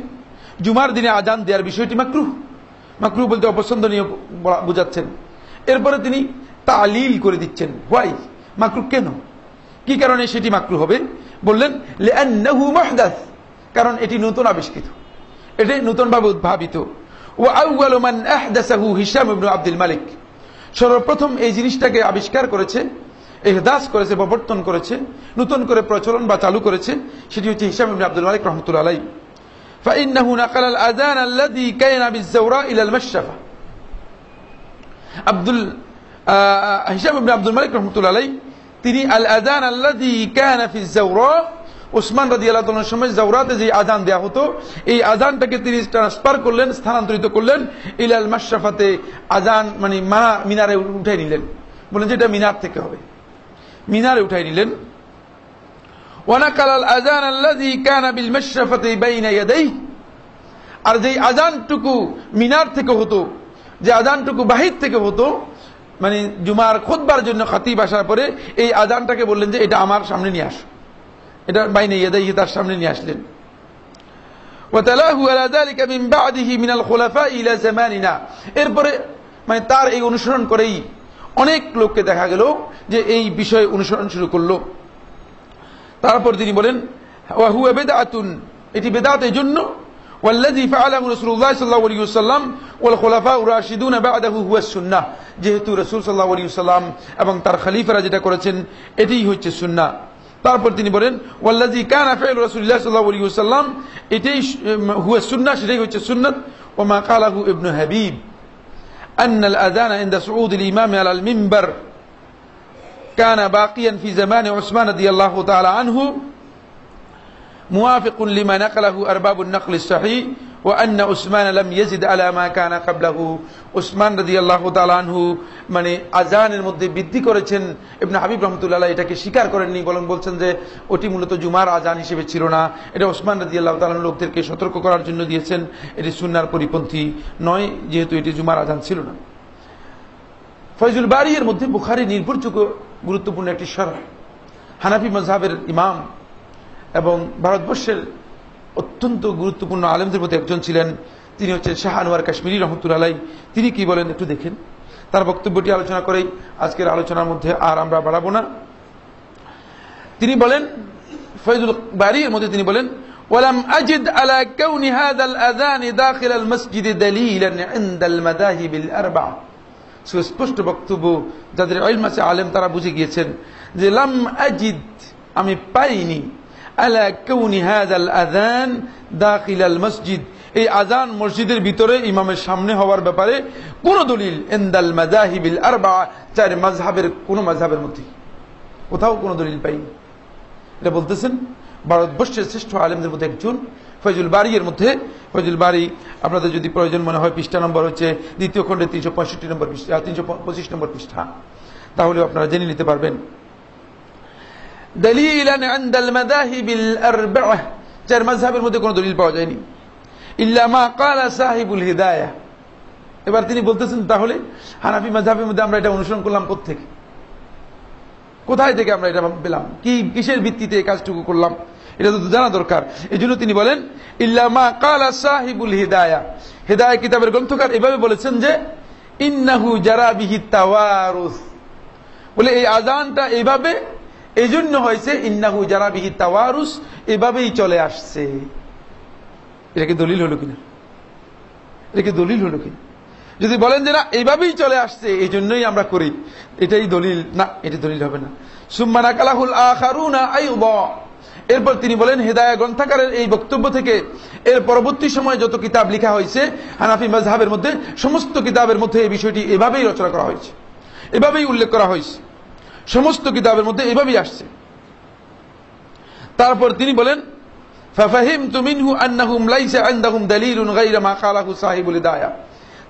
জুমার দিনে আযান দেওয়ার বিষয়টি মাকরুহ। মাকরুহ বলতে অপছন্দনীয় বোঝাচ্ছেন। এরপরে তিনি তালিল করে দিচ্ছেন, হোয়াই মাকরুহ, কেন, কি কারণে সেটি মাকরুহ হবে। বললেন লিআন্নাহু মুহদাস, কারণ এটি নতুন আবিষ্কৃত, এটি নতুনভাবে উদ্ভাবিত। ওয়া আউয়ালু মান আহদাসাহু হিশাম ইবনে আব্দুল মালিক, সর্বপ্রথম এই জিনিসটাকে আবিষ্কার করেছে, ইহদাস করেছে, প্রবর্তন করেছে, নতুন করে প্রচলন বা চালু করেছে, সেটি হচ্ছে হিশাম ইবনে আব্দুল মালিক রাহমাতুল্লাহ আলাইহি। فإنه نقل الأذان الذي كان بالزوراء إلى المشرفة। হিশাম ইবনে আব্দুল মালিক রাহমাতুল্লাহ আলাইহি তিনি আল আযান আল্লাযী কানা ফি যাওরা, উসমান রাদিয়াল্লাহু তাআলার সময় যাওরাতে যে আযান দেয়া হতো এই আযানটাকে তিনি ট্রান্সফার করলেন, স্থানান্তরিত করলেন ইলাল মাশরাফাতে, আযান মানে মিনারে উঠাই নিলেন। বলেন যে এটা মিনার থেকে হবে, মিনারে উঠাই নিলেন। ওয়ানাকাল আল আযান আল্লাযী কানা বিল মাশরাফাতি বাইনা ইয়াদাইহি, আর যেই আযানটুকু মিনার থেকে হতো, যে আযানটুকু বাহির থেকে হতো, মানে জুমার খুতবার জন্য খতিব আসার পরে এই আযানটাকে বললেন যে এটা আমার সামনে নিয়ে আসো, এটা বাইনা ইয়াদাইহি, তার সামনে নিয়ে আসলেন। ওয়া তালাহু আলা যালিকা মিন বা'দিহি মিনাল খুলাফা ইলা জামানিনা, এরপরে মানে তার এই অনুসরণ করেই অনেক লোককে দেখা গেল যে এই বিষয়ে অনুসরণ শুরু করলো। তারপর তিনি বলেন ওয়া হুয়া বিদআতুন, এটি বিদআত এই জন্য, ওয়াল্লাযী ফাআলাহু রাসূলুল্লাহ সাল্লাল্লাহু আলাইহি ওয়াসাল্লাম ওয়াল খুলাফাউ রাশিদুন বা'দাহু হুয়া সুন্নাহ, যেহেতু রাসূল সাল্লাল্লাহু আলাইহি ওয়াসাল্লাম এবং তার খলিফারা যেটা করেছেন এটাই হচ্ছে সুন্নাহ। তারপর তিনি বলেন ওয়াল্লাযী কানা ফা'লু রাসূলুল্লাহ সাল্লাল্লাহু আলাইহি ওয়াসাল্লাম, এটাই হুয়া সুন্নাহ, সেটাই হচ্ছে সুন্নাত। ওয়া মা ক্বালাহু ইবনে হাবিব أن الأذان عند صعود الإمام على المنبر كان باقيا في زمان عثمان رضي الله تعالى عنه موافق لما نقله أرباب النقل الصحيح وأن عثمان لم يزد على ما كان قبله। উসমান রাদিয়াল্লাহু তাআলা আনহু মানে আযানের মধ্যে বৃদ্ধি করেছেন। ইবনে হাবিব রাহমাতুল্লাহ আলাইহি এটাকে স্বীকার করেননি, বরং বলছেন যে ওটি মূলত জুমার আযান হিসেবে ছিল না, এটা উসমান রাদিয়াল্লাহু তাআলা লোকদেরকে সতর্ক করার জন্য দিয়েছেন, এটি সুন্নাহর পরিপন্থী নয়, যেহেতু এটি জুমার আযান ছিল না। ফয়জুল বারী এর মধ্যে বুখারী নির্ভরযোগ্য গুরুত্বপূর্ণ একটি শরহ, হানাফি মাযহাবের ইমাম এবং ভারতবর্ষের অত্যন্ত গুরুত্বপূর্ণ আলেমদের মধ্যে একজন ছিলেন, তিনি হচ্ছেন শাহ আনোয়ার কাশ্মীরি রাহমাতুল্লাহ আলাইহি। তিনি কি বলেন একটু দেখেন, তার বক্তব্যটি আলোচনা করেই আজকের আলোচনার মধ্যে আর আমরা বাড়াবো না। তিনি বলেন ফয়জুল বারী এর মধ্যে তিনি বলেন ওয়ালাম আজিদ আলা কাউনি হাযাল আযান দাখিল আল মসজিদ দালিলান ইনদাল মাযাহিবিল আরবা'a। সুস্পষ্ট বক্তব্য, যাদের ইলম আছে আলেম তারা বুঝে গিয়েছেন যে লাম আজিদ, আমি পাইনি, আলা কাউনি হাযাল আযান দাখিল আল মসজিদ, এই আযান মসজিদের ভিতরে ইমামের সামনে হওয়ার ব্যাপারে কোন দলিল ইনদাল মাযাহিবিল আরবা'a, চার মাযহাবের কোন মাযহাবের মধ্যে কোথাও কোন দলিল পাইনি। এটা বলতেছেন ভারতবর্ষের শ্রেষ্ঠ আলেমদের মধ্যে একজন। ফয়জুল বারী এর মধ্যে, ফয়জুল বারী আপনাদের যদি প্রয়োজন মনে হয় পৃষ্ঠা নম্বর হচ্ছে দ্বিতীয় খণ্ডের 365 নম্বর পৃষ্ঠা, 325 নম্বর পৃষ্ঠা, তাহলেও আপনারা জেনে নিতে পারবেন। দলিলান ইনদাল মাযাহিবিল আরবা'হ, চার মাযহাবের মধ্যে কোনো দলিল পাওয়া যায়নি। ইল্লা মা ক্বালা সাহিবুল হিদায়াহ। এবার তিনি বলতেছেন তাহলে হানাফি মাযহাবের মধ্যে আমরা এটা অনুসরণ করলাম কোত্থেকে, কোথায় থেকে আমরা এটা পেলাম, কি কিসের ভিত্তিতে এই কাজটুকু করলাম, এটা তো জানা দরকার। এই জন্য তিনি বলেন ইল্লা মা ক্বালা সাহিবুল হিদায়াহ, হিদায়াহ কিতাবের গ্রন্থকার এভাবে বলেছেন যে ইন্নাহু জারা বিহি তাওয়ারুস, বলে এই আযানটা এইভাবে এই জন্য হয়েছে, ইন্নাহু জারা বিহি তাওয়ারুস, এভাবেই চলে আসছে। এটা কি দলিল হলো কিনা? এটা কি দলিল হলো কিনা? যদি বলেন যে না এইভাবেই চলে আসছে এই জন্যই আমরা করি, এটাই দলিল, না এটা দলিল হবে না। সুম্মা নাকালাহুল আখারুনা আইযা, এরপর তিনি বলেন হিদায়াহ গ্রন্থকারের এই বক্তব্য থেকে এর পরবর্তী সময়ে যত কিতাব লেখা হয়েছে হানাফি মাযহাবের মধ্যে, সমস্ত কিতাবের মধ্যে এই বিষয়টি এভাবেই রচনা করা হয়েছে, এভাবেই উল্লেখ করা হয়েছে, সমস্ত কিতাবের মধ্যে এভাবেই আসছে। তারপর তিনি বলেন ফাফাহিমতু মিনহু আন্নাহুম লাইসা ইনদাহুম দালিলুন গায়রা মা ক্বালাহু সাহিবুল হিদায়াহ।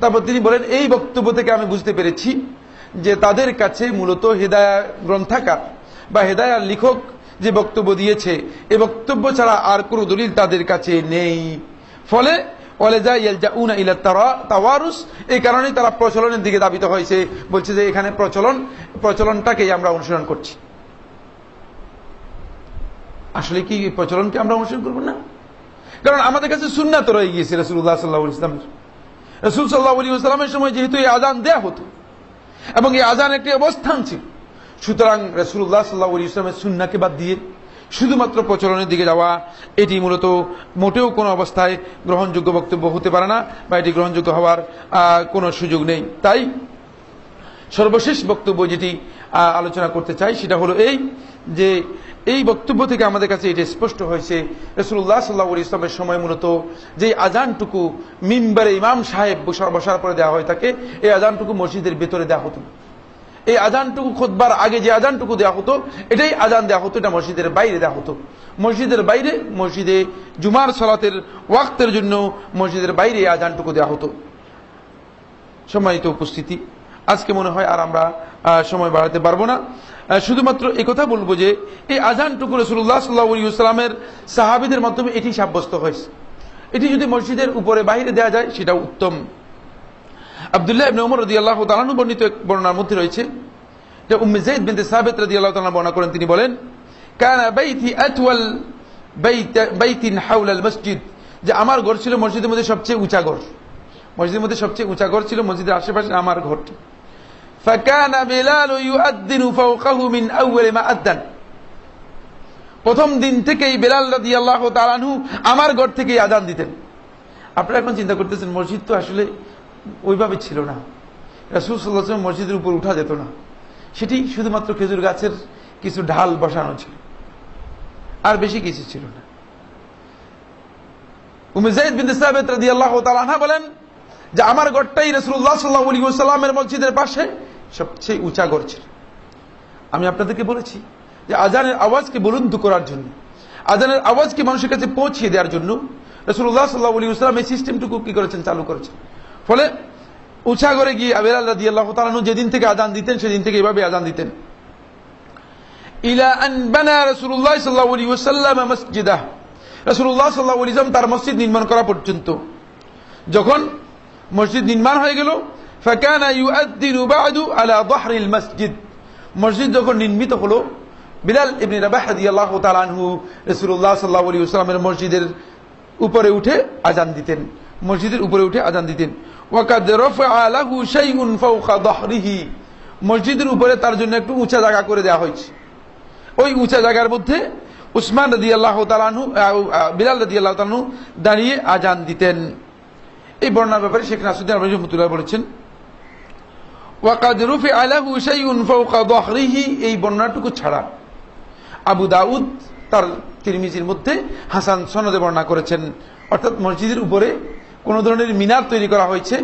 তারপর তিনি বলেন এই বক্তব্য থেকে আমি বুঝতে পেরেছি যে তাদের কাছে মূলত হিদায়াহ গ্রন্থকার বা হিদায়াহ লেখক যে বক্তব্য দিয়েছে এই বক্তব্য ছাড়া আর কোনো দলিল তাদের কাছে নেই। ফলে ওয়ালাযা ইয়ালজাউনা ইলা তাওয়ারুস, এই কারণে তারা প্রচলনের দিকে ধাবিত হয়েছে, বলছে যে এখানে প্রচলনটাকেই আমরা অনুসরণ করছি। আসলে কি এই প্রচলনকে আমরা অনুসরণ করব না? কারণ আমাদের কাছে সুন্নাত রয়ে গিয়েছে রাসূলুল্লাহ সাল্লাল্লাহু আলাইহি ওয়াসাল্লামের। রাসূল সাল্লাল্লাহু আলাইহি ওয়াসাল্লামের সময় যেহেতু এই আযান দেয়া হতো এবং এই আযান একটি অবস্থান ছিল, সুতরাং রাসূলুল্লাহ সাল্লাল্লাহু আলাইহি ওয়াসাল্লামের সুন্নাহকে বাদ দিয়ে শুধুমাত্র প্রচলনের দিকে যাওয়া এটি মূলত মোটেও কোনো অবস্থায় গ্রহণযোগ্য বক্তব্য হতে পারে না, বা এটি গ্রহণযোগ্য হওয়ার কোনো সুযোগ নেই। তাই সর্বশেষ বক্তব্য যেটি আলোচনা করতে চাই সেটা হলো এই যে এই বক্তব্য থেকে আমাদের কাছে এটা স্পষ্ট হয়েছে রাসূলুল্লাহ সাল্লাল্লাহু আলাইহি ওয়াসাল্লামের সময় মূলত যে আযানটুকু মিম্বারে ইমাম সাহেব বসার পরে দেওয়া হয় থাকে, এই আযানটুকু মসজিদের ভেতরে দেওয়া হতো। এই আযানটুকু খুতবার আগে যে আযানটুকু দেওয়া হতো এটাই আযান দেওয়া হতো, এটা মসজিদের বাইরে দেওয়া হতো। মসজিদের বাইরে, মসজিদে জুমার সালাতের ওয়াক্তের জন্য মসজিদের বাইরে এই আযানটুকু দেওয়া হতো। সম্মানিত উপস্থিতি, আজকে মনে হয় আর আমরা সময় বাড়াতে পারবো না, শুধুমাত্র এই কথা বলবো যে এই আযানটুকু রাসূলুল্লাহ সাল্লাল্লাহু আলাইহি ওয়াসাল্লামের সাহাবীদের মাধ্যমে এটি সাব্যস্ত হয়েছে। এটি যদি মসজিদের উপরে বাইরে দেওয়া যায় সেটা উত্তম। আব্দুল্লাহ ইবনে ওমর রাদিয়াল্লাহু তাআলা আনহু বর্ণিত এক বর্ণনার মধ্যে রয়েছে যে উম্মে যায়েদ বিনতে সাবিত রাদিয়াল্লাহু তাআলা বর্ণনা করেন, তিনি বলেন কানা বাইতি আতওয়াল বাইতিন হাওলাল মসজিদ, যে আমার ঘর ছিল মসজিদের মধ্যে সবচেয়ে উঁচা ঘর, মসজিদের মধ্যে সবচেয়ে উঁচা ঘর ছিল মসজিদের আশেপাশে আমার ঘরটি। ফাকানা বিলাল ইউআদ্দিনু ফাওকাহু মিন আউয়ালি মা আদ্দান, প্রথম দিন থেকেই বিলাল রাদিয়াল্লাহু তাআলা আনহু আমার ঘর থেকেই আযান দিতেন। আপনারা এখন চিন্তা করতেছেন মসজিদ তো আসলে ওইভাবে ছিল না, রাসূল সাল্লাল্লাহু আলাইহি ওয়াসাল্লাম মসজিদের উপর উঠা যেত না, সেটি শুধুমাত্র খেজুর গাছের কিছু ঢাল বসানো ছিল, আর বেশি কিছু ছিল না। উম্মে যায়েদ বিনতে সাবিত রাদিয়াল্লাহু তাআলা আনহা বলেন যে আমার ঘরটাই রাসূলুল্লাহ সাল্লাল্লাহু আলাইহি ওয়াসাল্লামের মসজিদের পাশে সবচেয়ে উঁচা ঘর ছিল। আমি আপনাদেরকে বলেছি যে আযানের আওয়াজকে বুলন্দ করার জন্য, আযানের আওয়াজকে মানুষের কাছে পৌঁছিয়ে দেওয়ার জন্য রাসূলুল্লাহ সাল্লাল্লাহু আলাইহি ওয়াসাল্লাম এই সিস্টেমটুকু কি করেছেন, চালু করেছেন। ফলে উঁচা ঘরে গিয়ে বিলাল রাদিয়াল্লাহু তাআলা আনহু যেদিন থেকে আযান দিতেন সেদিন থেকে এভাবে আযান দিতেন। ইলা আন বানা রাসূলুল্লাহ সাল্লাল্লাহু আলাইহি ওয়াসাল্লাম মসজিদাহ, রাসূলুল্লাহ সাল্লাল্লাহু আলাইহি ওয়াসাল্লাম তার মসজিদ নির্মাণ করা পর্যন্ত। যখন মসজিদ নির্মাণ হয়ে গেল ফাকানা ইউআদ্দিনু বা'দু আলা যাহরিল মসজিদ, মসজিদ যখন নির্মিত হলো বিলাল ইবনে রাবাহ রাদিয়াল্লাহু তাআলা আনহু রাসূলুল্লাহ সাল্লাল্লাহু আলাইহি ওয়াসাল্লামের মসজিদের উপরে উঠে আযান দিতেন, মসজিদের উপরে উঠে আযান দিতেন। ওয়াকাদ রাফআ লাহু শাইউন ফাওকা যাহরিহি, মসজিদের উপরে তার জন্য একটু উঁচা জায়গা করে দেওয়া হয়েছে। ওই উঁচা জায়গার মধ্যে উসমান রাদিয়াল্লাহু তাআলা আনহু, বিলাল রাদিয়াল্লাহু তাআলা আনহু দাঁড়িয়ে আযান দিতেন। এই বর্ণনার ব্যাপারে শেখ নাসিরউদ্দিন আলবানী রাহমাতুল্লাহ বলেছেন ওয়াকাদ রুফিআ লাহু শাইউন ফাওকা যাহরিহি, এই বর্ণনাটুকু ছাড়া আবু দাউদ তার তিরমিজির মধ্যে হাসান সনদে বর্ণনা করেছেন, অর্থাৎ মসজিদের উপরে কোন ধরনের মিনার তৈরি করা হয়েছে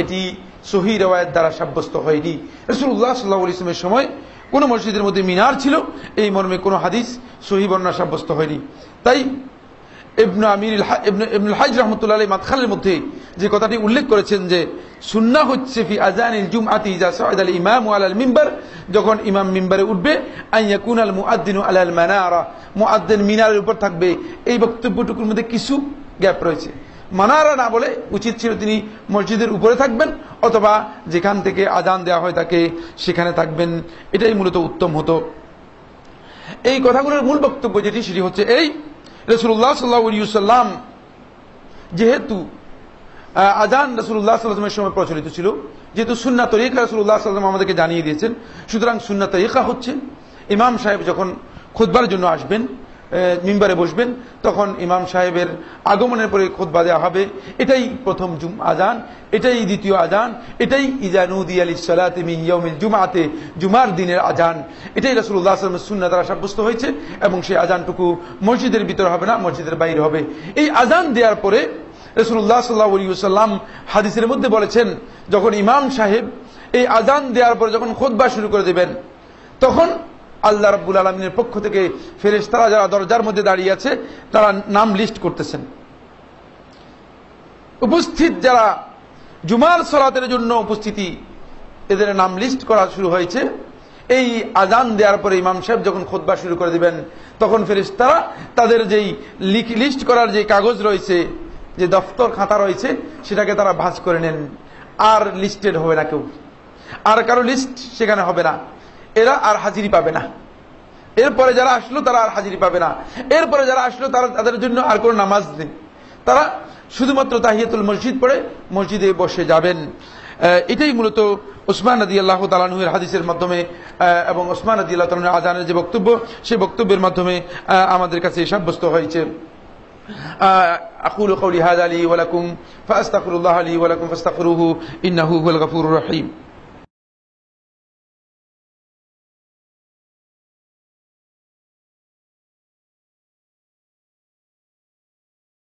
এটি সহিহ riwayat দ্বারা সাব্যস্ত হয়নি। রাসূলুল্লাহ সাল্লাল্লাহু আলাইহি ওয়াসাল্লামের সময় কোন মসজিদের মধ্যে মিনার ছিল এই মর্মে কোন হাদিস সহিহ বর্ণনা সাব্যস্ত হয়নি। তাই ইবনুল হাজ রাহমাতুল্লাহ আলাইহি মাদখালের মধ্যে যে কথাটি উল্লেখ করেছেন যে সুন্নাহ হচ্ছে ফি আযানিল জুমআতি ইযা সাআদা আল ইমামু আলাল মিম্বার, যখন ইমাম মিম্বারে উঠবে, আন ইয়াকুনাল মুআদ্দিনু আলাল মানারা, মুআদ্দিন মিনারের উপর থাকবে। এই বক্তব্যটুকুর মধ্যে কিছু গ্যাপ রয়েছে। মানারা না বলে উচিত ছিল তিনি মসজিদের উপরে থাকবেন অথবা যেখান থেকে আজান দেওয়া হয় তাকে সেখানে থাকবেন, এটাই মূলত উত্তম হতো। এই কথাগুলোর মূল বক্তব্য যেটি সেটি হচ্ছে এই, রাসূলুল্লাহ সাল্লাল্লাহু আলাইহি ওয়াসাল্লাম যেহেতু আজান রাসূলুল্লাহ সাল্লাল্লাহু আলাইহি ওয়াসাল্লামের সময় প্রচলিত ছিল, যেহেতু সুন্নাহ তরিকা রাসূলুল্লাহ সাল্লাল্লাহু আলাইহি ওয়াসাল্লাম আমাদেরকে জানিয়ে দিয়েছেন, সুতরাং সুন্নাহ তরিকা হচ্ছে ইমাম সাহেব যখন খুতবার জন্য আসবেন, মিম্বারে বসবেন, তখন ইমাম সাহেবের আগমনের পরে খুতবা দেওয়া হবে। এটাই প্রথম আজান, এটাই দ্বিতীয় আজান, এটাই ইযা নুদিয়া লিস-সালাতি মিন ইয়াউমিল জুমআতি, জুমার দিনের আজান। এটাই রাসূলুল্লাহ সাল্লাল্লাহু আলাইহি ওয়াসাল্লামের সুন্নাহ দ্বারা সাব্যস্ত হয়েছে এবং সেই আজানটুকু মসজিদের ভিতরে হবে না, মসজিদের বাইরে হবে। এই আজান দেওয়ার পরে রাসূলুল্লাহ সাল্লাল্লাহু আলাইহি ওয়াসাল্লাম হাদিসের মধ্যে বলেছেন, যখন ইমাম সাহেব এই আজান দেওয়ার পরে যখন খুতবা শুরু করে দেবেন, তখন আল্লাহ রাব্বুল আলামিনের পক্ষ থেকে ফেরেশতারা যারা দরজার মধ্যে দাঁড়িয়ে আছে তারা নাম লিস্ট করতেছেন। উপস্থিত যারা জুমার সালাতের জন্য উপস্থিতি, এদের নাম লিস্ট করা শুরু হয়েছে। এই আজান দেওয়ার পরে ইমাম সাহেব যখন খুতবা শুরু করে দিবেন, তখন ফেরেশতারা তাদের যেই লিস্ট করার যে কাগজ রয়েছে, যে দফতর খাতা রয়েছে, সেটাকে তারা ভাঁজ করে নেন। আর লিস্টেড হবে না কেউ, আর কারো লিস্ট সেখানে হবে না, এরা আর হাজিরি পাবে না। এরপরে যারা আসলো তারা আর হাজিরি পাবে না, এরপরে যারা আসলো তারা তাদের জন্য আর কোনো নামাজ নেই, তারা শুধুমাত্র তাহিয়াতুল মসজিদ পড়ে মসজিদে বসে যাবেন। এটাই মূলত উসমান রাদিয়াল্লাহু তাআলা আনহুর হাদিসের মাধ্যমে এবং উসমান রাদিয়াল্লাহু তাআলা আযানের যে বক্তব্য, সেই বক্তব্যের মাধ্যমে আমাদের কাছে সাব্যস্ত হয়েছে। أقول قولي هذا لي ولكم فأستغفر الله لي ولكم فاستغفروه إنه هو الغفور الرحيم.